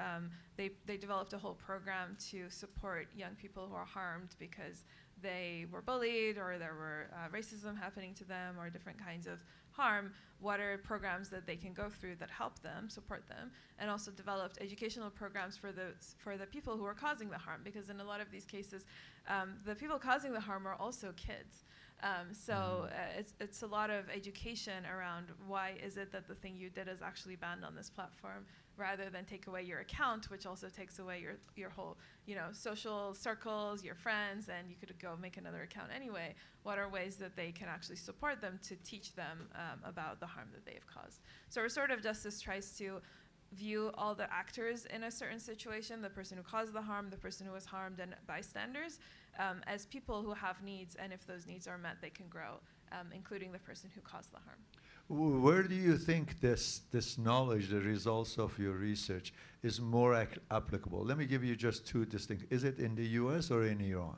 they developed a whole program to support young people who are harmed because they were bullied or there were racism happening to them or different kinds of harm. What are programs that they can go through that help them, support them, and also developed educational programs for the people who are causing the harm, because in a lot of these cases, the people causing the harm are also kids. It's a lot of education around why is it that the thing you did is actually banned on this platform, rather than take away your account, which also takes away your whole, social circles, your friends, and you could go make another account anyway. What are ways that they can actually support them to teach them about the harm that they have caused? So restorative justice tries to view all the actors in a certain situation, the person who caused the harm, the person who was harmed, and bystanders, as people who have needs, and if those needs are met, they can grow, including the person who caused the harm. Where do you think this knowledge, the results of your research, is more applicable? Let me give you just two distinct. Is it in the US or in Iran?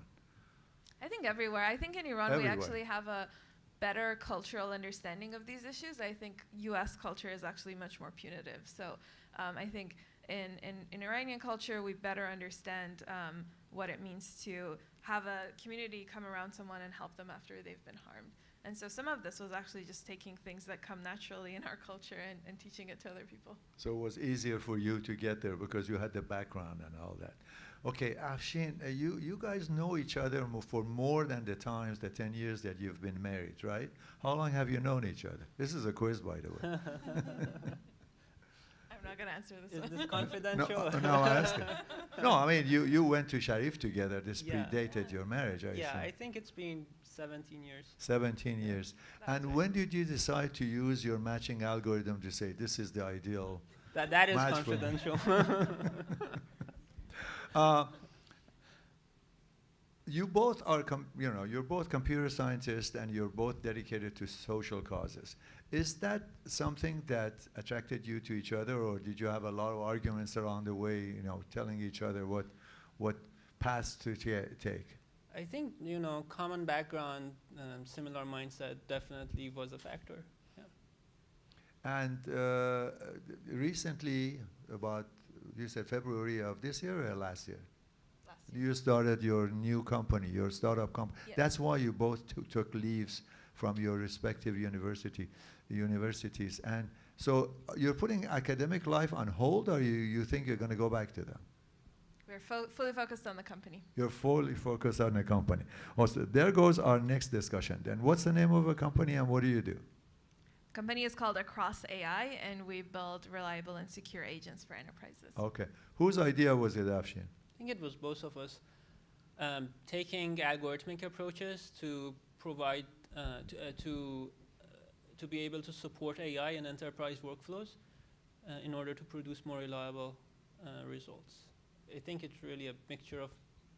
I think everywhere. I think in Iran Everywhere. we actually have a better cultural understanding of these issues. I think US culture is actually much more punitive. So I think in Iranian culture, we better understand what it means to have a community come around someone and help them after they've been harmed. And so some of this was actually just taking things that come naturally in our culture and teaching it to other people. So it was easier for you to get there because you had the background and all that. Okay, Afshin, you guys know each other for more than the 10 years that you've been married, right? How long have you known each other? This is a quiz, by the way. I'm not going to answer this Is one. this confidential? No, I'm asking. No, I mean, you went to Sharif together. This Yeah. predated your marriage, I Yeah, assume. I think it's been 17 years. 17 years. And right. when did you decide to use your matching algorithm to say this is the ideal? That is Match for me. confidential. You both are, you're both computer scientists and you're both dedicated to social causes. Is that something that attracted you to each other, or did you have a lot of arguments along the way, telling each other what paths to take? I think, common background, similar mindset definitely was a factor. Yeah. And recently, you said February of this year or last year? You started your new company, your startup company. Yeah. That's why you both took leaves from your respective universities. And so you're putting academic life on hold, or you think you're going to go back to them? We're fully focused on the company. You're fully focused on the company. Also, there goes our next discussion. Then what's the name of a company and what do you do? Company is called Across AI, and we build reliable and secure agents for enterprises. Okay. Whose idea was it, Afshin? I think it was both of us taking algorithmic approaches to provide to be able to support AI in enterprise workflows in order to produce more reliable results. I think it's really a mixture of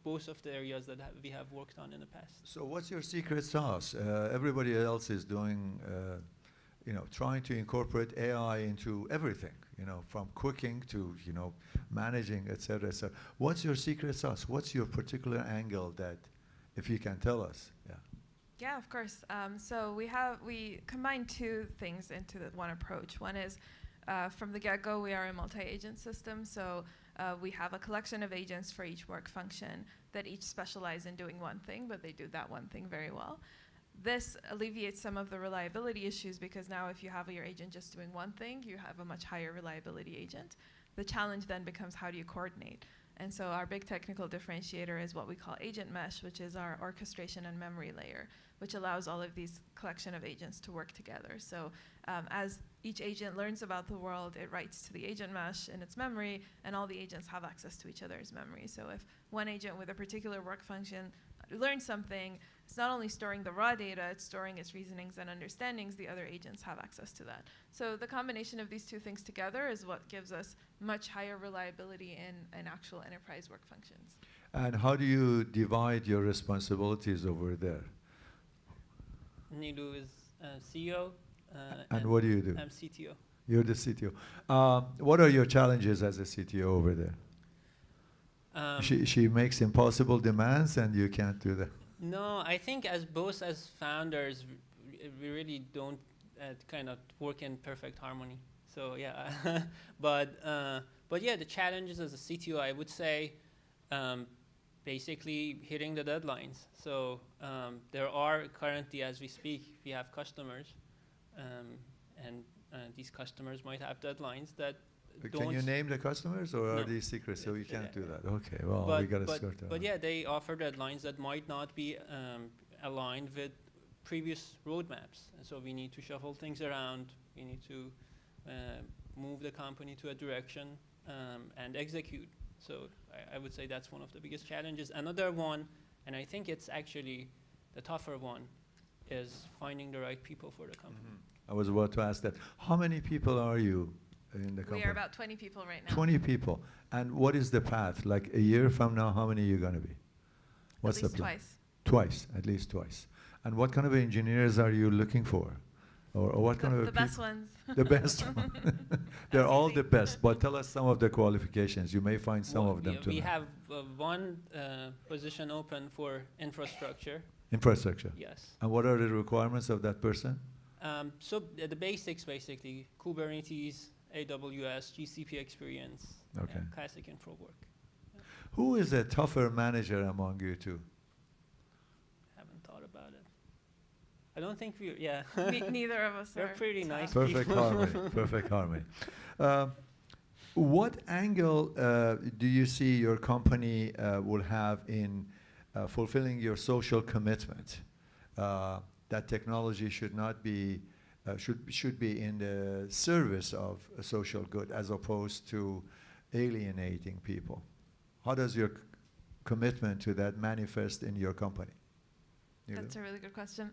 both of the areas that we have worked on in the past. So what's your secret sauce? Everybody else is doing, trying to incorporate AI into everything, from cooking to, managing, et cetera, et cetera. What's your secret sauce? What's your particular angle that, if you can tell us? Yeah. Yeah, of course. So we combine two things into one approach. One is from the get-go, we are a multi-agent system. So we have a collection of agents for each work function that each specialize in doing one thing, but they do that one thing very well. This alleviates some of the reliability issues because now if you have your agent just doing one thing, you have a much higher reliability agent. The challenge then becomes how do you coordinate? And so our big technical differentiator is what we call agent mesh, which is our orchestration and memory layer, which allows all of these collection of agents to work together. So as each agent learns about the world, it writes to the agent mesh in its memory, and all the agents have access to each other's memory. So if one agent with a particular work function learns something, it's not only storing the raw data, it's storing its reasonings and understandings. The other agents have access to that. So the combination of these two things together is what gives us much higher reliability in actual enterprise work functions. And how do you divide your responsibilities over there? Nilu is CEO. And what do you do? I'm CTO. You're the CTO. What are your challenges as a CTO over there? She makes impossible demands and you can't do that. No, I think as both as founders, we really don't kind of work in perfect harmony. So yeah, but yeah, the challenges as a CTO, I would say, basically hitting the deadlines. So there are currently, as we speak, we have customers, and these customers might have deadlines that don't. Can you name the customers, or No. are these secret? So you can't do Yeah. that. Okay, well, But, we got to but, sort that but out. yeah, they offer deadlines that might not be aligned with previous roadmaps. And so we need to shuffle things around. We need to move the company to a direction and execute. So I would say that's one of the biggest challenges. Another one, and I think it's actually the tougher one, is finding the right people for the company. I was about to ask that. How many people are you in the company? We are about 20 people right now. 20 people. And what is the path? Like a year from now, how many are you going to be? What's At the least plan? twice. Twice, at least twice. And what kind of engineers are you looking for? Or what kind of The best ones. The best one. They're That's all easy. the best, but tell us some of the qualifications. You may find some Well, of them we tonight. have one position open for infrastructure. Infrastructure. Yes. And what are the requirements of that person? So the basics, basically, Kubernetes, AWS, GCP experience, Okay. classic infra work. Who is a tougher manager among you two? Haven't thought about it. I don't think we, yeah. Neither of us They're are pretty tough. nice Perfect people. harmony. Perfect harmony. What angle do you see your company will have in fulfilling your social commitment? That technology should not be should be in the service of a social good as opposed to alienating people. How does your commitment to that manifest in your company? That's a really good question.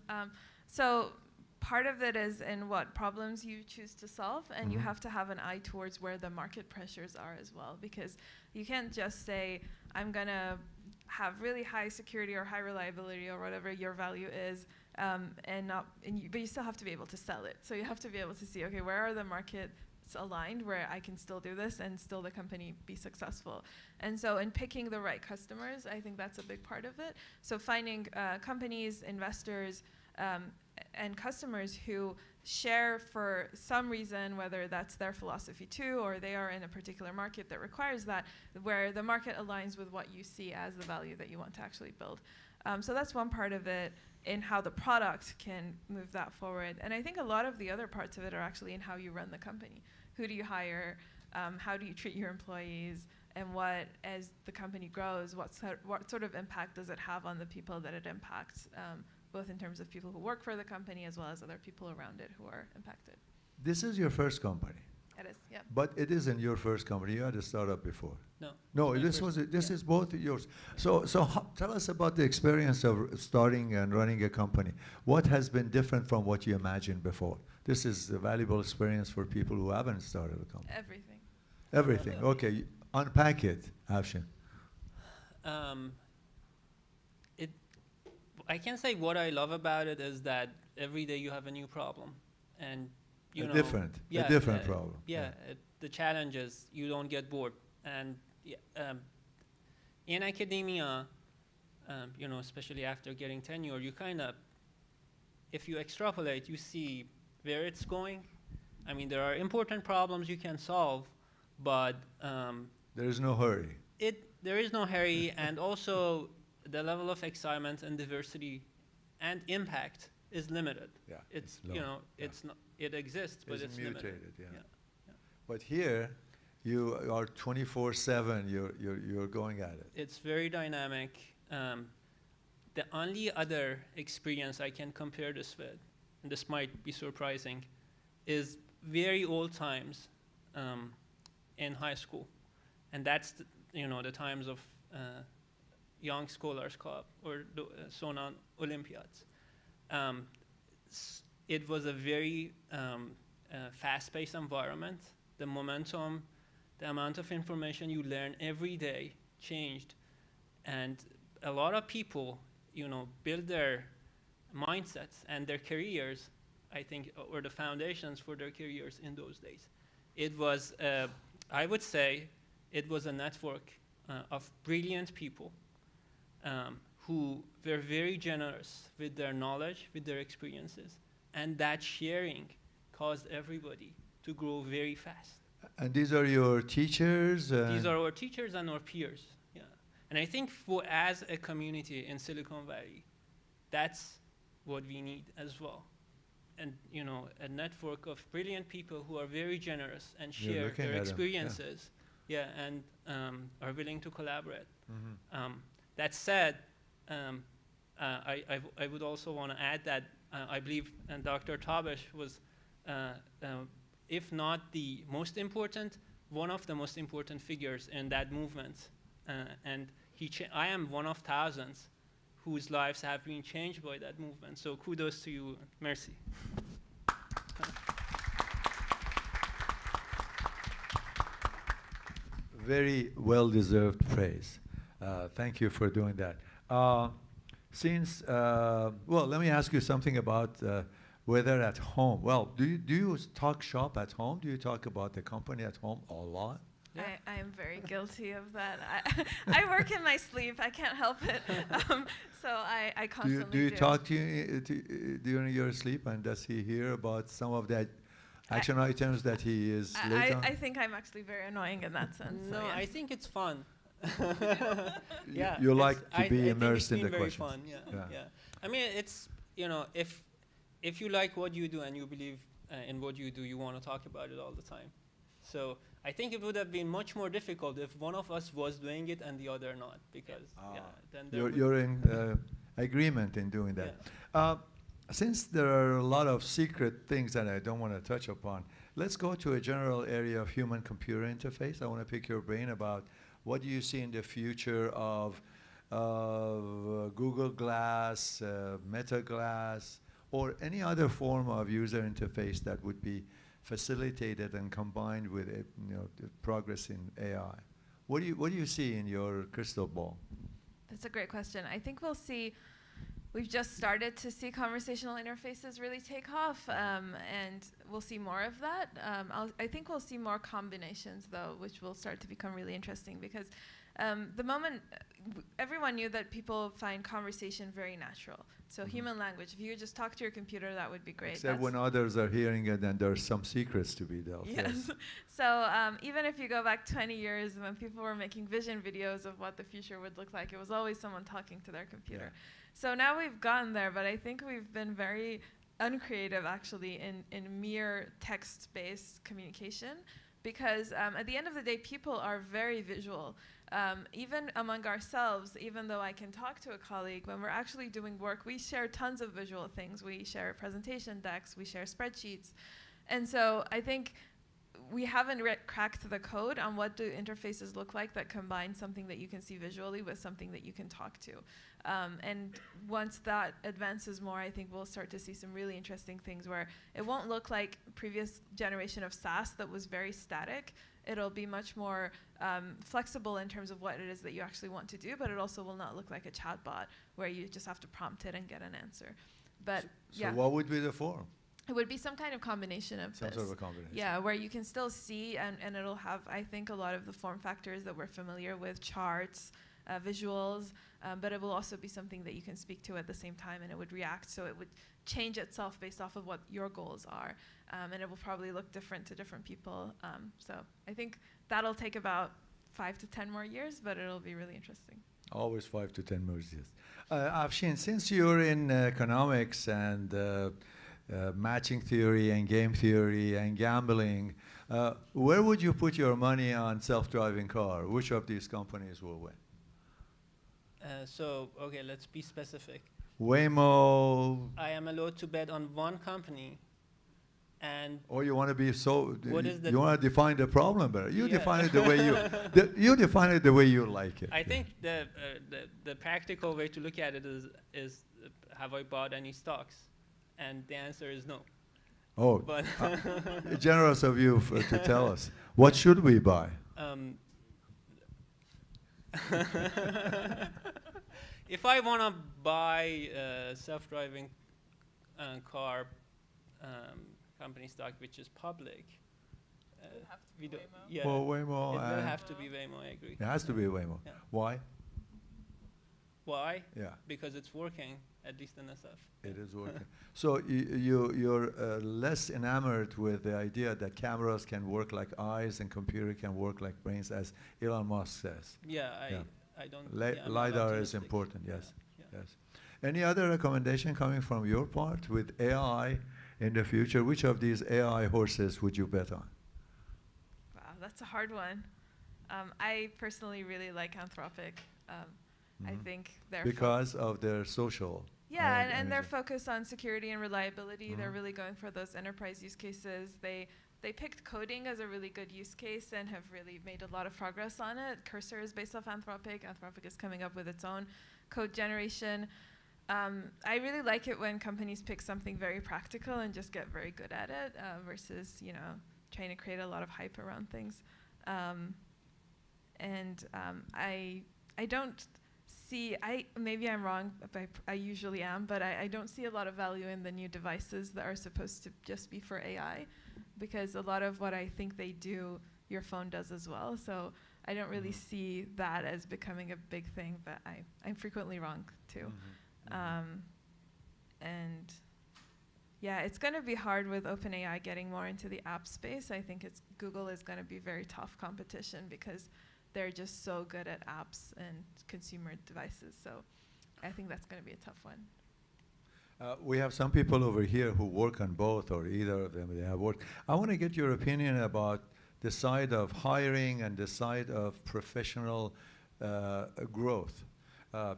So part of it is in what problems you choose to solve, and you Mhm. have to have an eye towards where the market pressures are as well, because you can't just say, I'm going to have really high security or high reliability or whatever your value is, but you still have to be able to sell it. So you have to be able to see, okay, where are the markets aligned where I can still do this and still the company be successful. And so in picking the right customers, I think that's a big part of it. So finding companies, investors, and customers who share for some reason, whether that's their philosophy too, or they are in a particular market that requires that, where the market aligns with what you see as the value that you want to actually build. So that's one part of it in how the product can move that forward. And I think a lot of the other parts of it are actually in how you run the company. Who do you hire? How do you treat your employees? And what, as the company grows, what sort of impact does it have on the people that it impacts, both in terms of people who work for the company as well as other people around it who are impacted. This is your first company. It is, yeah. But it isn't your first company. You had a startup before. No. No, it's my this first- was this yeah. is both yours. So tell us about the experience of starting and running a company. What has been different from what you imagined before? This is a valuable experience for people who haven't started a company. Everything. Everything. Okay, unpack it, Afshin. I can say what I love about it is that every day you have a new problem, and you know, a different problem. Yeah, the challenge is you don't get bored, and in academia, you know, especially after getting tenure, you kind of, if you extrapolate, you see where it's going. I mean, there are important problems you can solve, but there is no hurry. There is no hurry, and also the level of excitement and diversity and impact is limited. Yeah, it's low. you know, Yeah. it's not, it exists, but it's mutated. limited. Yeah. Yeah. But here, you are 24/7. You're going at it. It's very dynamic. The only other experience I can compare this with, and this might be surprising, is very old times in high school, and that's the times of Young Scholars Club or Sonan Olympiads. It was a very fast-paced environment. The momentum, the amount of information you learn every day changed, and a lot of people, build their mindsets and their careers, I think, or the foundations for their careers in those days. It was, I would say, it was a network of brilliant people who were very generous with their knowledge, with their experiences, and that sharing caused everybody to grow very fast. And these are your teachers? These are our teachers and our peers, yeah. And I think as a community in Silicon Valley, that's what we need as well. And a network of brilliant people who are very generous and share their experiences, and are willing to collaborate. Mm-hmm. That said, I would also want to add that I believe Dr. Tabesh was, if not the most important, one of the most important figures in that movement. And I am one of thousands whose lives have been changed by that movement. So kudos to you. Merci. Very well-deserved praise. Thank you for doing that. Well, let me ask you something about whether at home. Well, do you talk shop at home? Do you talk about the company at home a lot? Yeah. I am very guilty of that. I work in my sleep. I can't help it. So I constantly do. Do you talk to you during your sleep, and does he hear about some of that action items that he is late on? I think I'm actually very annoying in that sense. No, so yeah. I think it's fun. Yeah, you like to be immersed in the very questions. Fun, yeah. I mean, it's, if you like what you do and you believe in what you do, you want to talk about it all the time. So I think it would have been much more difficult if one of us was doing it and the other not, because then you're in agreement in doing that. Yeah. Since there are a lot of secret things that I don't want to touch upon, let's go to a general area of human-computer interface. I want to pick your brain about what do you see in the future of Google Glass, Meta Glass, or any other form of user interface that would be facilitated and combined with the progress in AI. What do you see in your crystal ball? That's a great question. I think we've just started to see conversational interfaces really take off, and we'll see more of that. I think we'll see more combinations, though, which will start to become really interesting, because the moment everyone knew that people find conversation very natural. So human language, if you just talk to your computer, that would be great. Except when others are hearing it and there's some secrets to be dealt with. Yes. So even if you go back 20 years when people were making vision videos of what the future would look like, it was always someone talking to their computer. Yeah. So now we've gotten there, but I think we've been very uncreative actually in mere text-based communication, because at the end of the day, people are very visual. Even among ourselves, even though I can talk to a colleague, when we're actually doing work, we share tons of visual things. We share presentation decks, we share spreadsheets. And so I think we haven't cracked the code on what do interfaces look like that combine something that you can see visually with something that you can talk to. And once that advances more, I think we'll start to see some really interesting things where it won't look like previous generation of SaaS that was very static. It'll be much more flexible in terms of what it is that you actually want to do, but it also will not look like a chatbot where you just have to prompt it and get an answer. But so what would be the form? It would be some kind of combination of Some sort of a combination. Yeah, where you can still see, and it'll have, I think, a lot of the form factors that we're familiar with, charts, visuals, but it will also be something that you can speak to at the same time, and it would react, so it would change itself based off of what your goals are, and it will probably look different to different people. So I think that'll take about 5 to 10 more years, but it'll be really interesting. Always 5 to 10 more years. Afshin, since you're in economics and matching theory and game theory and gambling, where would you put your money on self-driving car? Which of these companies will win? Okay, let's be specific. Waymo. I am allowed to bet on one company. And Or you want to be so, What is the- you want to define the problem better. You Yeah. define it the way you, you define it the way you like it. I think the practical way to look at it is have I bought any stocks? And the answer is no. Oh, But generous of you to tell us. What should we buy? If I want to buy a self-driving car company stock which is public, have to we be don't. Waymo. Yeah, Well, Waymo. it will have to be Waymo. I agree. It has to be Waymo. Yeah. Why? Why? Yeah, Because it's working, at least in SF. it is working. So you're less enamored with the idea that cameras can work like eyes and computer can work like brains, as Elon Musk says. Yeah, Yeah. I don't. Li- yeah, I'm not LiDAR is optimistic. important, yes. Yeah. Yes. Any other recommendation coming from your part with AI in the future? Which of these AI horses would you bet on? Wow, that's a hard one. I personally really like Anthropic. I Mhm. think they're Because of their social. yeah, and their energy. focus on security and reliability. They're Mhm. really going for those enterprise use cases. They picked coding as a really good use case and have really made a lot of progress on it. Cursor is based off Anthropic. Anthropic is coming up with its own code generation. I really like it when companies pick something very practical and just get very good at it versus, trying to create a lot of hype around things. I don't see, maybe I'm wrong, but I usually am, but I don't see a lot of value in the new devices that are supposed to just be for AI, because a lot of what I think they do, your phone does as well. So I don't really see that as becoming a big thing, but I'm frequently wrong too. And yeah, it's going to be hard with OpenAI getting more into the app space. I think Google is going to be very tough competition because they're just so good at apps and consumer devices. So I think that's going to be a tough one. We have some people over here who work on both or either of them. They have worked. I want to get your opinion about the side of hiring and the side of professional growth.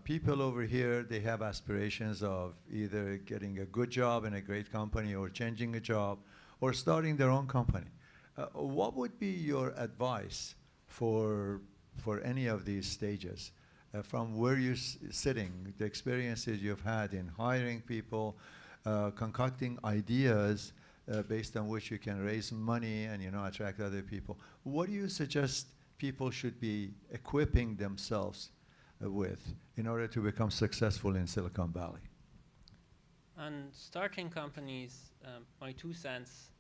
People over here, they have aspirations of either getting a good job in a great company or changing a job or starting their own company. What would be your advice for any of these stages? From where you're sitting, the experiences you've had in hiring people, concocting ideas based on which you can raise money and attract other people. What do you suggest people should be equipping themselves with in order to become successful in Silicon Valley? On starting companies, my 2 cents,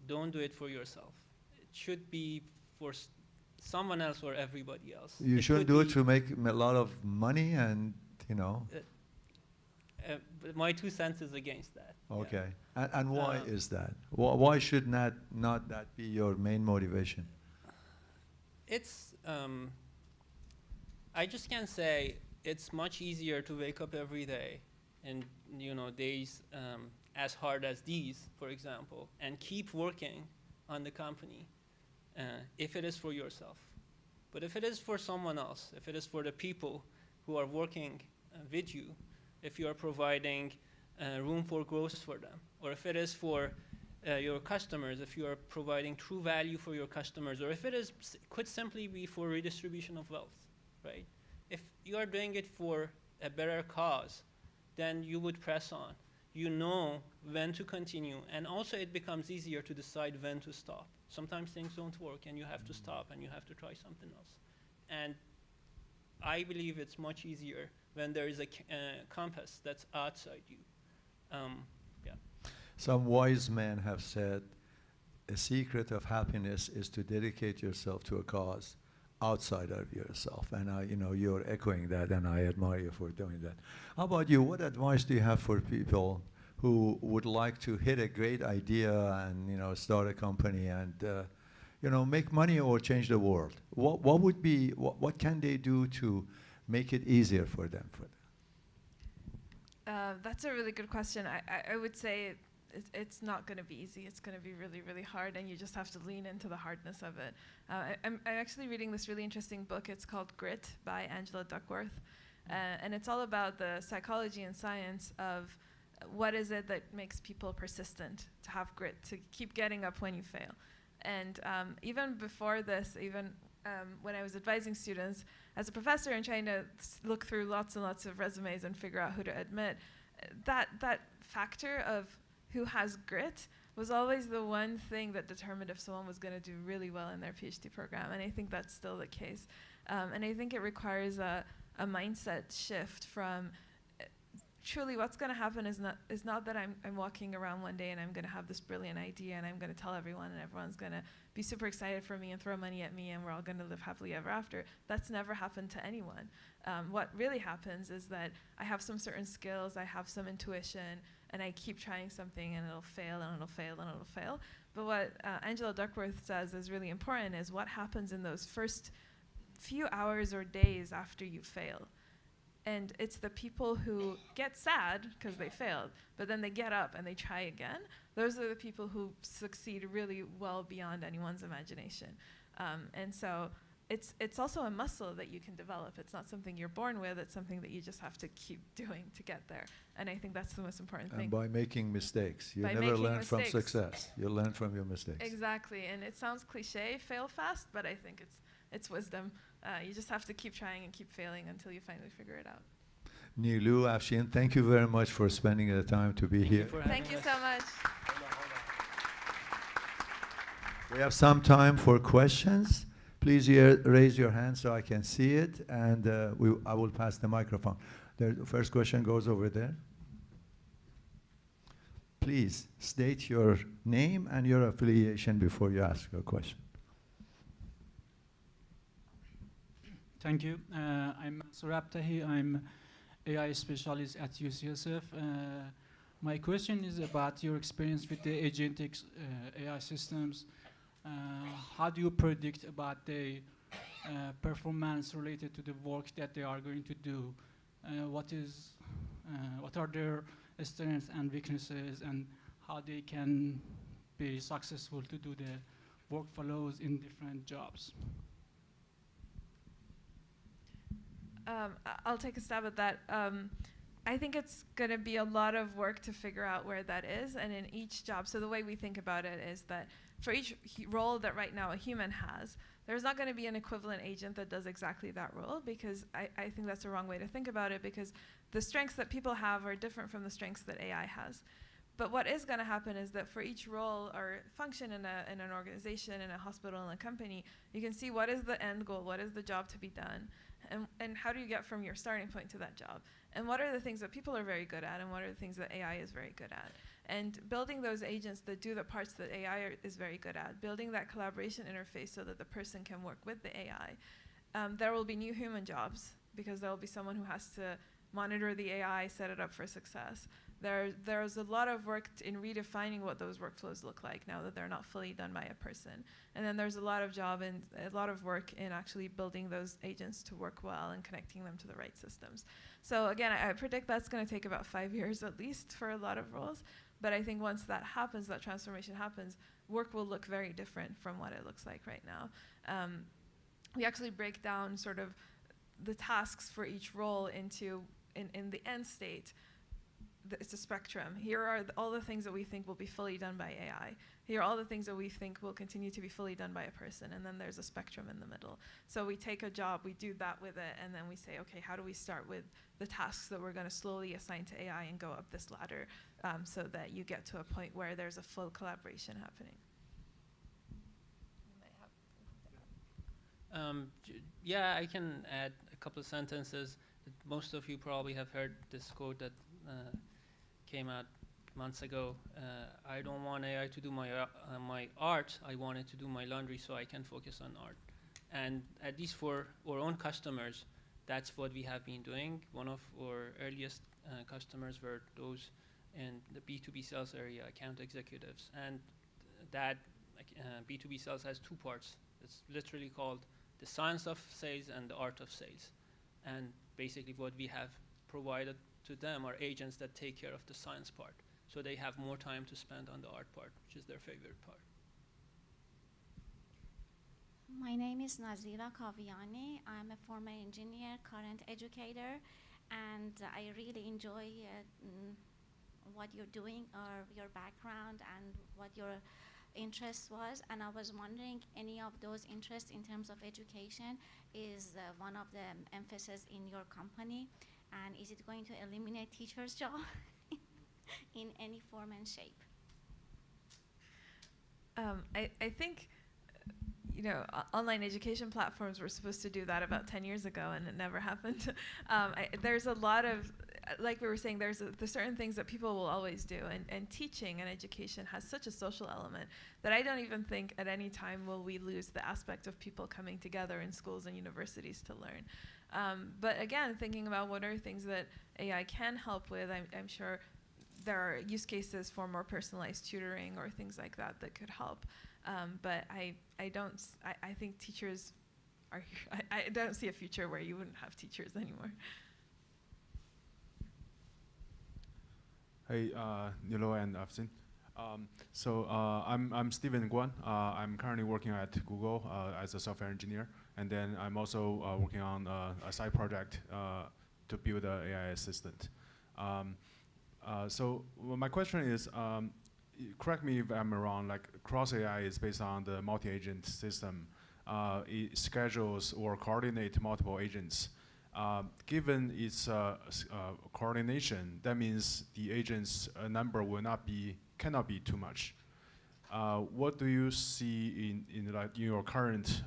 don't do it for yourself. It should be for someone else or everybody else. You shouldn't do it to make a lot of money and, But my 2 cents is against that. yeah. Okay. And why is that? Why should not that be your main motivation? It's, I just can say it's much easier to wake up every day and, days as hard as these, for example, and keep working on the company if it is for yourself. But if it is for someone else, if it is for the people who are working with you, if you are providing room for growth for them, or if it is for your customers, if you are providing true value for your customers, or if it is could simply be for redistribution of wealth, right? If you are doing it for a better cause, then you would press on. You know when to continue, and also it becomes easier to decide when to stop. Sometimes things don't work, and you have to stop, and you have to try something else. And I believe it's much easier when there is a compass that's outside you. Yeah. Some wise men have said a secret of happiness is to dedicate yourself to a cause outside of yourself. And you're echoing that, and I admire you for doing that. How about you? What advice do you have for people who would like to hit a great idea and start a company and make money or change the world? What can they do to make it easier for them? That's a really good question. I would say it's not going to be easy. It's going to be really, really hard, and you just have to lean into the hardness of it. I'm actually reading this really interesting book. It's called Grit by Angela Duckworth, and it's all about the psychology and science of what is it that makes people persistent, to have grit, to keep getting up when you fail? And even before this, when I was advising students as a professor and trying to look through lots and lots of resumes and figure out who to admit, that factor of who has grit was always the one thing that determined if someone was going to do really well in their PhD program. And I think that's still the case. And I think it requires a mindset shift from truly what's going to happen is not that I'm walking around one day and I'm going to have this brilliant idea and I'm going to tell everyone and everyone's going to be super excited for me and throw money at me and we're all going to live happily ever after. That's never happened to anyone. What really happens is that I have some certain skills, I have some intuition, and I keep trying something and it'll fail and it'll fail and it'll fail. But what Angela Duckworth says is really important is what happens in those first few hours or days after you fail. And it's the people who get sad because they failed, but then they get up and they try again. Those are the people who succeed really well beyond anyone's imagination. And so it's also a muscle that you can develop. It's not something you're born with. It's something that you just have to keep doing to get there. And I think that's the most important thing. And by making mistakes. You By never making learn from mistakes. success. You learn from your mistakes. Exactly. And it sounds cliche, fail fast, but I think it's wisdom. You just have to keep trying and keep failing until you finally figure it out. Nilu, Afshin, thank you very much for spending the time to be here. Thank you so much. We have some time for questions. Please raise your hand so I can see it, and I will pass the microphone. The first question goes over there. Please state your name and your affiliation before you ask your question. Thank you. I'm Surab Tahi. I'm AI specialist at UCSF. My question is about your experience with the agentic AI systems. How do you predict about the performance related to the work that they are going to do? What are their strengths and weaknesses, and how they can be successful to do the workflows in different jobs? I'll take a stab at that. I think it's going to be a lot of work to figure out where that is, and in each job. So the way we think about it is that for each role that right now a human has, there's not going to be an equivalent agent that does exactly that role, because I think that's the wrong way to think about it, because the strengths that people have are different from the strengths that AI has. But what is going to happen is that for each role or function in an organization, in a hospital, in a company, you can see what is the end goal, what is the job to be done, and how do you get from your starting point to that job? And what are the things that people are very good at, and what are the things that AI is very good at? And building those agents that do the parts that AI is very good at, building that collaboration interface so that the person can work with the AI. There will be new human jobs, because there will be someone who has to monitor the AI, set it up for success. There's a lot of work in redefining what those workflows look like now that they're not fully done by a person. And then there's a lot of job and a lot of work in actually building those agents to work well and connecting them to the right systems. So again, I predict that's going to take about 5 years at least for a lot of roles. But I think once that happens, that transformation happens, work will look very different from what it looks like right now. We actually break down sort of the tasks for each role into, in the end state, it's a spectrum. Here are all the things that we think will be fully done by AI. Here are all the things that we think will continue to be fully done by a person, and then there's a spectrum in the middle. So we take a job, we do that with it, and then we say, okay, how do we start with the tasks that we're going to slowly assign to AI and go up this ladder so that you get to a point where there's a full collaboration happening. Yeah, I can add a couple of sentences. Most of you probably have heard this quote that came out months ago. I don't want AI to do my art. I want it to do my laundry so I can focus on art. And at least for our own customers, that's what we have been doing. One of our earliest customers were those in the B2B sales area, account executives. And that B2B sales has two parts. It's literally called the science of sales and the art of sales. And basically what we have provided to them are agents that take care of the science part. So they have more time to spend on the art part, which is their favorite part. My name is Nazira Kaviani. I'm a former engineer, current educator, and I really enjoy what you're doing or your background and what your interest was, and I was wondering any of those interests in terms of education is one of the emphasis in your company, and is it going to eliminate teachers' job in any form and shape? I think, you know, online education platforms were supposed to do that about 10 years ago, and it never happened. There's a lot of, like we were saying, there's certain things that people will always do, and teaching and education has such a social element that I don't even think at any time will we lose the aspect of people coming together in schools and universities to learn. But again, thinking about what are things that AI can help with, I'm sure there are use cases for more personalized tutoring or things like that that could help. But I think teachers are, I don't see a future where you wouldn't have teachers anymore. Hey, Nilo and Afsin. I'm Steven Guan. I'm currently working at Google as a software engineer, and then I'm also working on a side project to build an AI assistant. My question is, correct me if I'm wrong, like Cross AI is based on the multi-agent system. It schedules or coordinates multiple agents. Given its coordination, that means the agents' number cannot be too much. What do you see in your current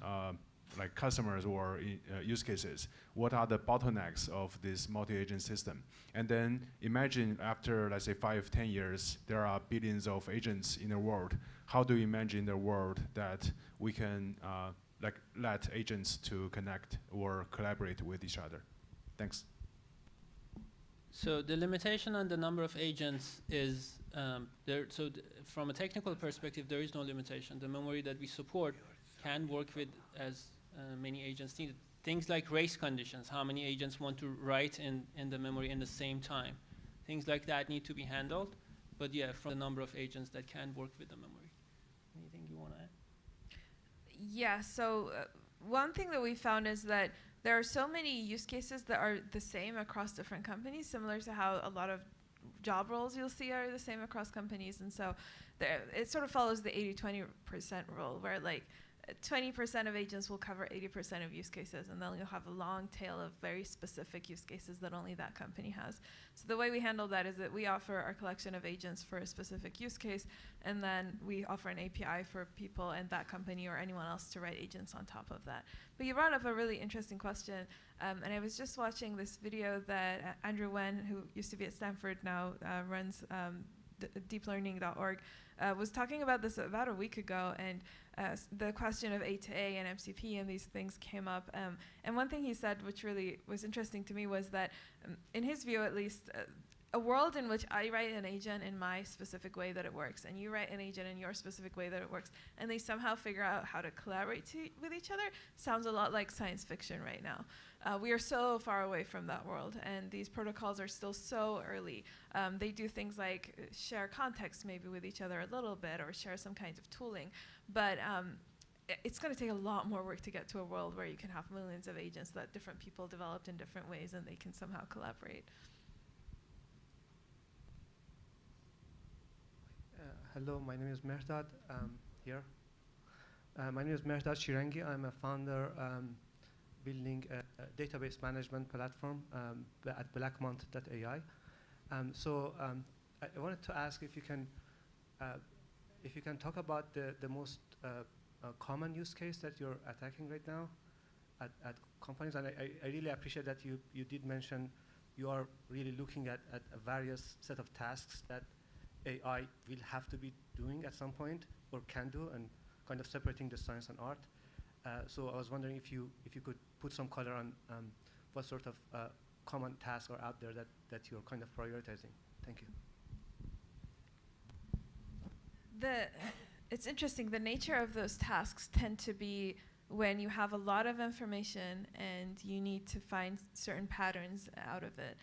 customers or use cases? What are the bottlenecks of this multi-agent system? And then imagine after, let's say, 5-10 years, there are billions of agents in the world. How do you imagine the world that we can let agents to connect or collaborate with each other? Thanks. So the limitation on the number of agents is from a technical perspective, there is no limitation. The memory that we support can work with as many agents need. Things like race conditions, how many agents want to write in the memory in the same time. Things like that need to be handled. But yeah, from the number of agents that can work with the memory. Anything you want to add? Yeah, so one thing that we found is that there are so many use cases that are the same across different companies, similar to how a lot of job roles you'll see are the same across companies. And so it sort of follows the 80-20% rule, where like 20% of agents will cover 80% of use cases, and then you'll have a long tail of very specific use cases that only that company has. So the way we handle that is that we offer our collection of agents for a specific use case, and then we offer an API for people and that company or anyone else to write agents on top of that. But you brought up a really interesting question, and I was just watching this video that Andrew Wen, who used to be at Stanford, now runs deeplearning.org, was talking about this about a week ago, and the question of A to A and MCP and these things came up. And one thing he said, which really was interesting to me, was that in his view at least, a world in which I write an agent in my specific way that it works, and you write an agent in your specific way that it works, and they somehow figure out how to collaborate with each other, sounds a lot like science fiction right now. We are so far away from that world, and these protocols are still so early. They do things like share context maybe with each other a little bit, or share some kinds of tooling, but it's going to take a lot more work to get to a world where you can have millions of agents that different people developed in different ways and they can somehow collaborate. Hello, my name is Mehdad here. My name is Mehdad Shirangi. I'm a founder building a database management platform at blackmont.ai. I wanted to ask if you can talk about the most common use case that you're attacking right now at companies. And I really appreciate that you did mention you are really looking at a various set of tasks that AI will have to be doing at some point or can do, and kind of separating the science and art. So I was wondering if you could put some color on what sort of common tasks are out there that you're kind of prioritizing. Thank you. It's interesting. The nature of those tasks tend to be when you have a lot of information and you need to find certain patterns out of it.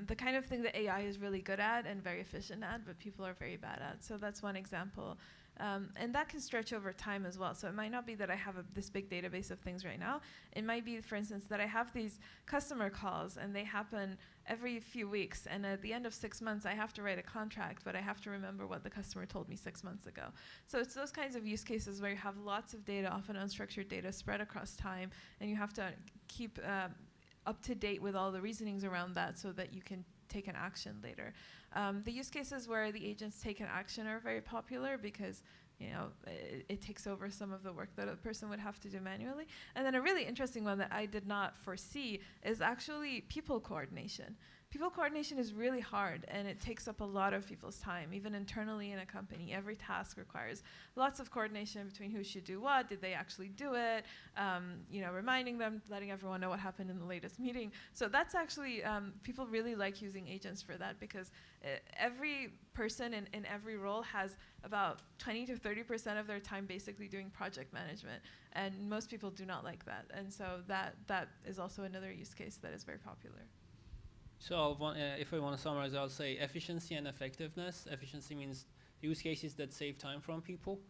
The kind of thing that AI is really good at and very efficient at, but people are very bad at. So that's one example. And that can stretch over time as well. So it might not be that I have this big database of things right now. It might be, for instance, that I have these customer calls and they happen every few weeks. And at the end of 6 months, I have to write a contract, but I have to remember what the customer told me 6 months ago. So it's those kinds of use cases where you have lots of data, often unstructured data, spread across time, and you have to keep up to date with all the reasonings around that so that you can take an action later. The use cases where the agents take an action are very popular because it takes over some of the work that a person would have to do manually. And then a really interesting one that I did not foresee is actually people coordination. People coordination is really hard, and it takes up a lot of people's time, even internally in a company. Every task requires lots of coordination between who should do what, did they actually do it, reminding them, letting everyone know what happened in the latest meeting. So that's actually, people really like using agents for that because every person in every role has about 20 to 30% of their time basically doing project management, and most people do not like that. And so that is also another use case that is very popular. So if I want to summarize, I'll say efficiency and effectiveness. Efficiency means use cases that save time from people.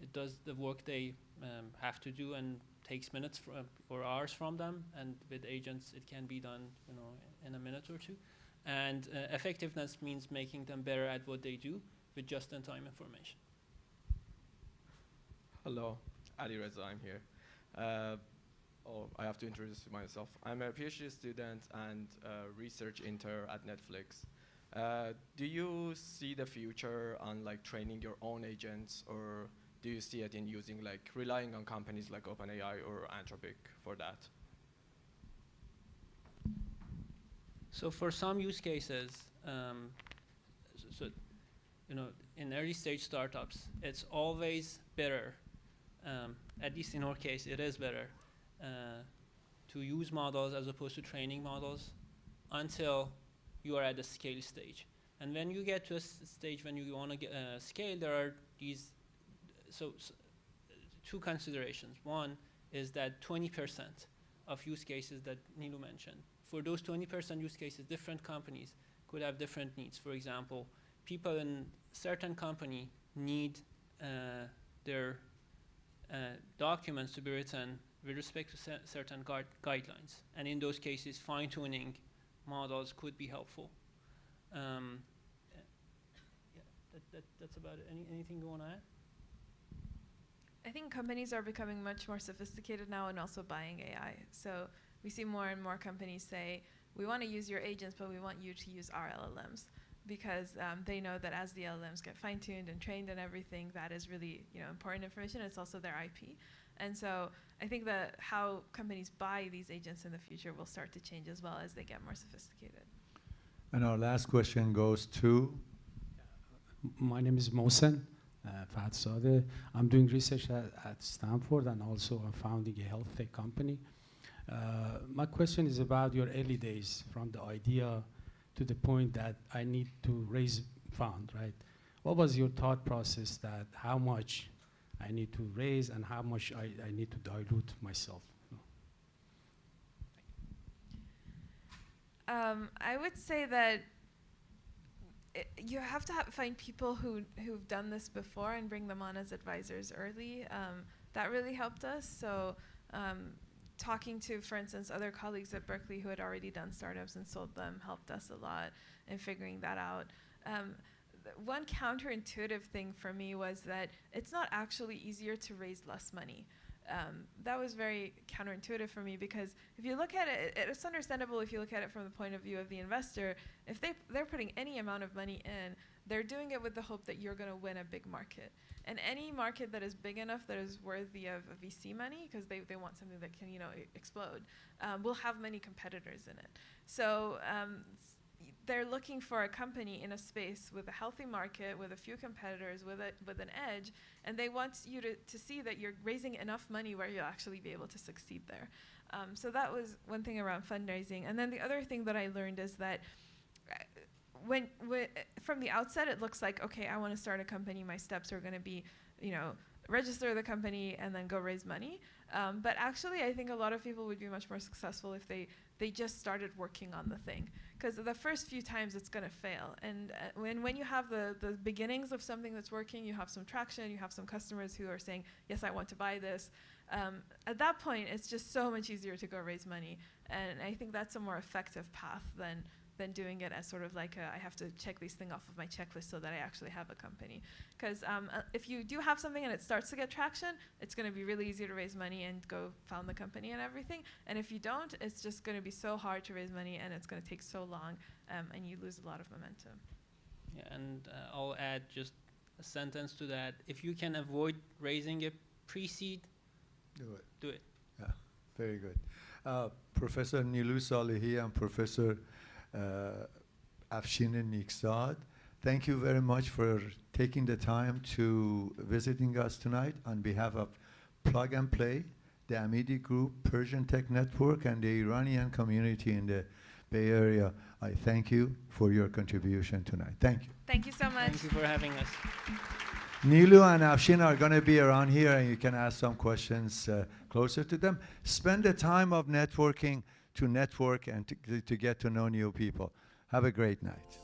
It does the work they have to do and takes minutes or hours from them. And with agents, it can be done, in a minute or two. And effectiveness means making them better at what they do with just-in-time information. Hello, Ali Reza, I'm here. I have to introduce myself. I'm a PhD student and research intern at Netflix. Do you see the future on training your own agents, or do you see it in using relying on companies like OpenAI or Anthropic for that? So for some use cases, in early stage startups, it's always better. At least in our case, it is better. To use models as opposed to training models until you are at the scale stage. And when you get to a stage when you want to scale, there are these two considerations. One is that 20% of use cases that Nilu mentioned. For those 20% use cases, different companies could have different needs. For example, people in certain company need their documents to be written with respect to certain guidelines. And in those cases, fine-tuning models could be helpful. That's about it. Anything you want to add? I think companies are becoming much more sophisticated now and also buying AI. So we see more and more companies say, we want to use your agents, but we want you to use our LLMs. Because they know that as the LLMs get fine-tuned and trained and everything, that is really important information. It's also their IP. And so I think that how companies buy these agents in the future will start to change as well as they get more sophisticated. And our last question goes to? My name is Mohsen Fatzadeh. I'm doing research at Stanford, and also I'm founding a health tech company. My question is about your early days, from the idea to the point that I need to raise fund, right? What was your thought process that how much I need to raise and how much I need to dilute myself? I would say that you have to find people who've done this before and bring them on as advisors early. That really helped us. So talking to, for instance, other colleagues at Berkeley who had already done startups and sold them helped us a lot in figuring that out. One counterintuitive thing for me was that it's not actually easier to raise less money. That was very counterintuitive for me because if you look at it, it's understandable if you look at it from the point of view of the investor. If they're putting any amount of money in, they're doing it with the hope that you're going to win a big market. And any market that is big enough that is worthy of VC money, because they want something that can explode, will have many competitors in it. So they're looking for a company in a space with a healthy market, with a few competitors, with an edge, and they want you to see that you're raising enough money where you'll actually be able to succeed there. So that was one thing around fundraising. And then the other thing that I learned is that when from the outset, it looks like, okay, I want to start a company. My steps are going to be, register the company and then go raise money. But actually, I think a lot of people would be much more successful if they just started working on the thing. Because the first few times, it's going to fail. And when you have the beginnings of something that's working, you have some traction, you have some customers who are saying, yes, I want to buy this. At that point, it's just so much easier to go raise money. And I think that's a more effective path than than doing it as sort of like I have to check these things off of my checklist so that I actually have a company. Because if you do have something and it starts to get traction, it's going to be really easy to raise money and go found the company and everything. And if you don't, it's just going to be so hard to raise money, and it's going to take so long, and you lose a lot of momentum. Yeah, and I'll add just a sentence to that. If you can avoid raising a pre-seed, do it. Do it. Yeah, very good. Professor Nilu Salehi and Professor Afshin Niksad, thank you very much for taking the time to visiting us tonight on behalf of Plug and Play, the Amidi Group, Persian Tech Network, and the Iranian community in the Bay Area. I thank you for your contribution tonight. Thank you. Thank you so much. Thank you for having us. Nilu and Afshin are going to be around here, and you can ask some questions closer to them. Spend the time of networking to network and to get to know new people. Have a great night.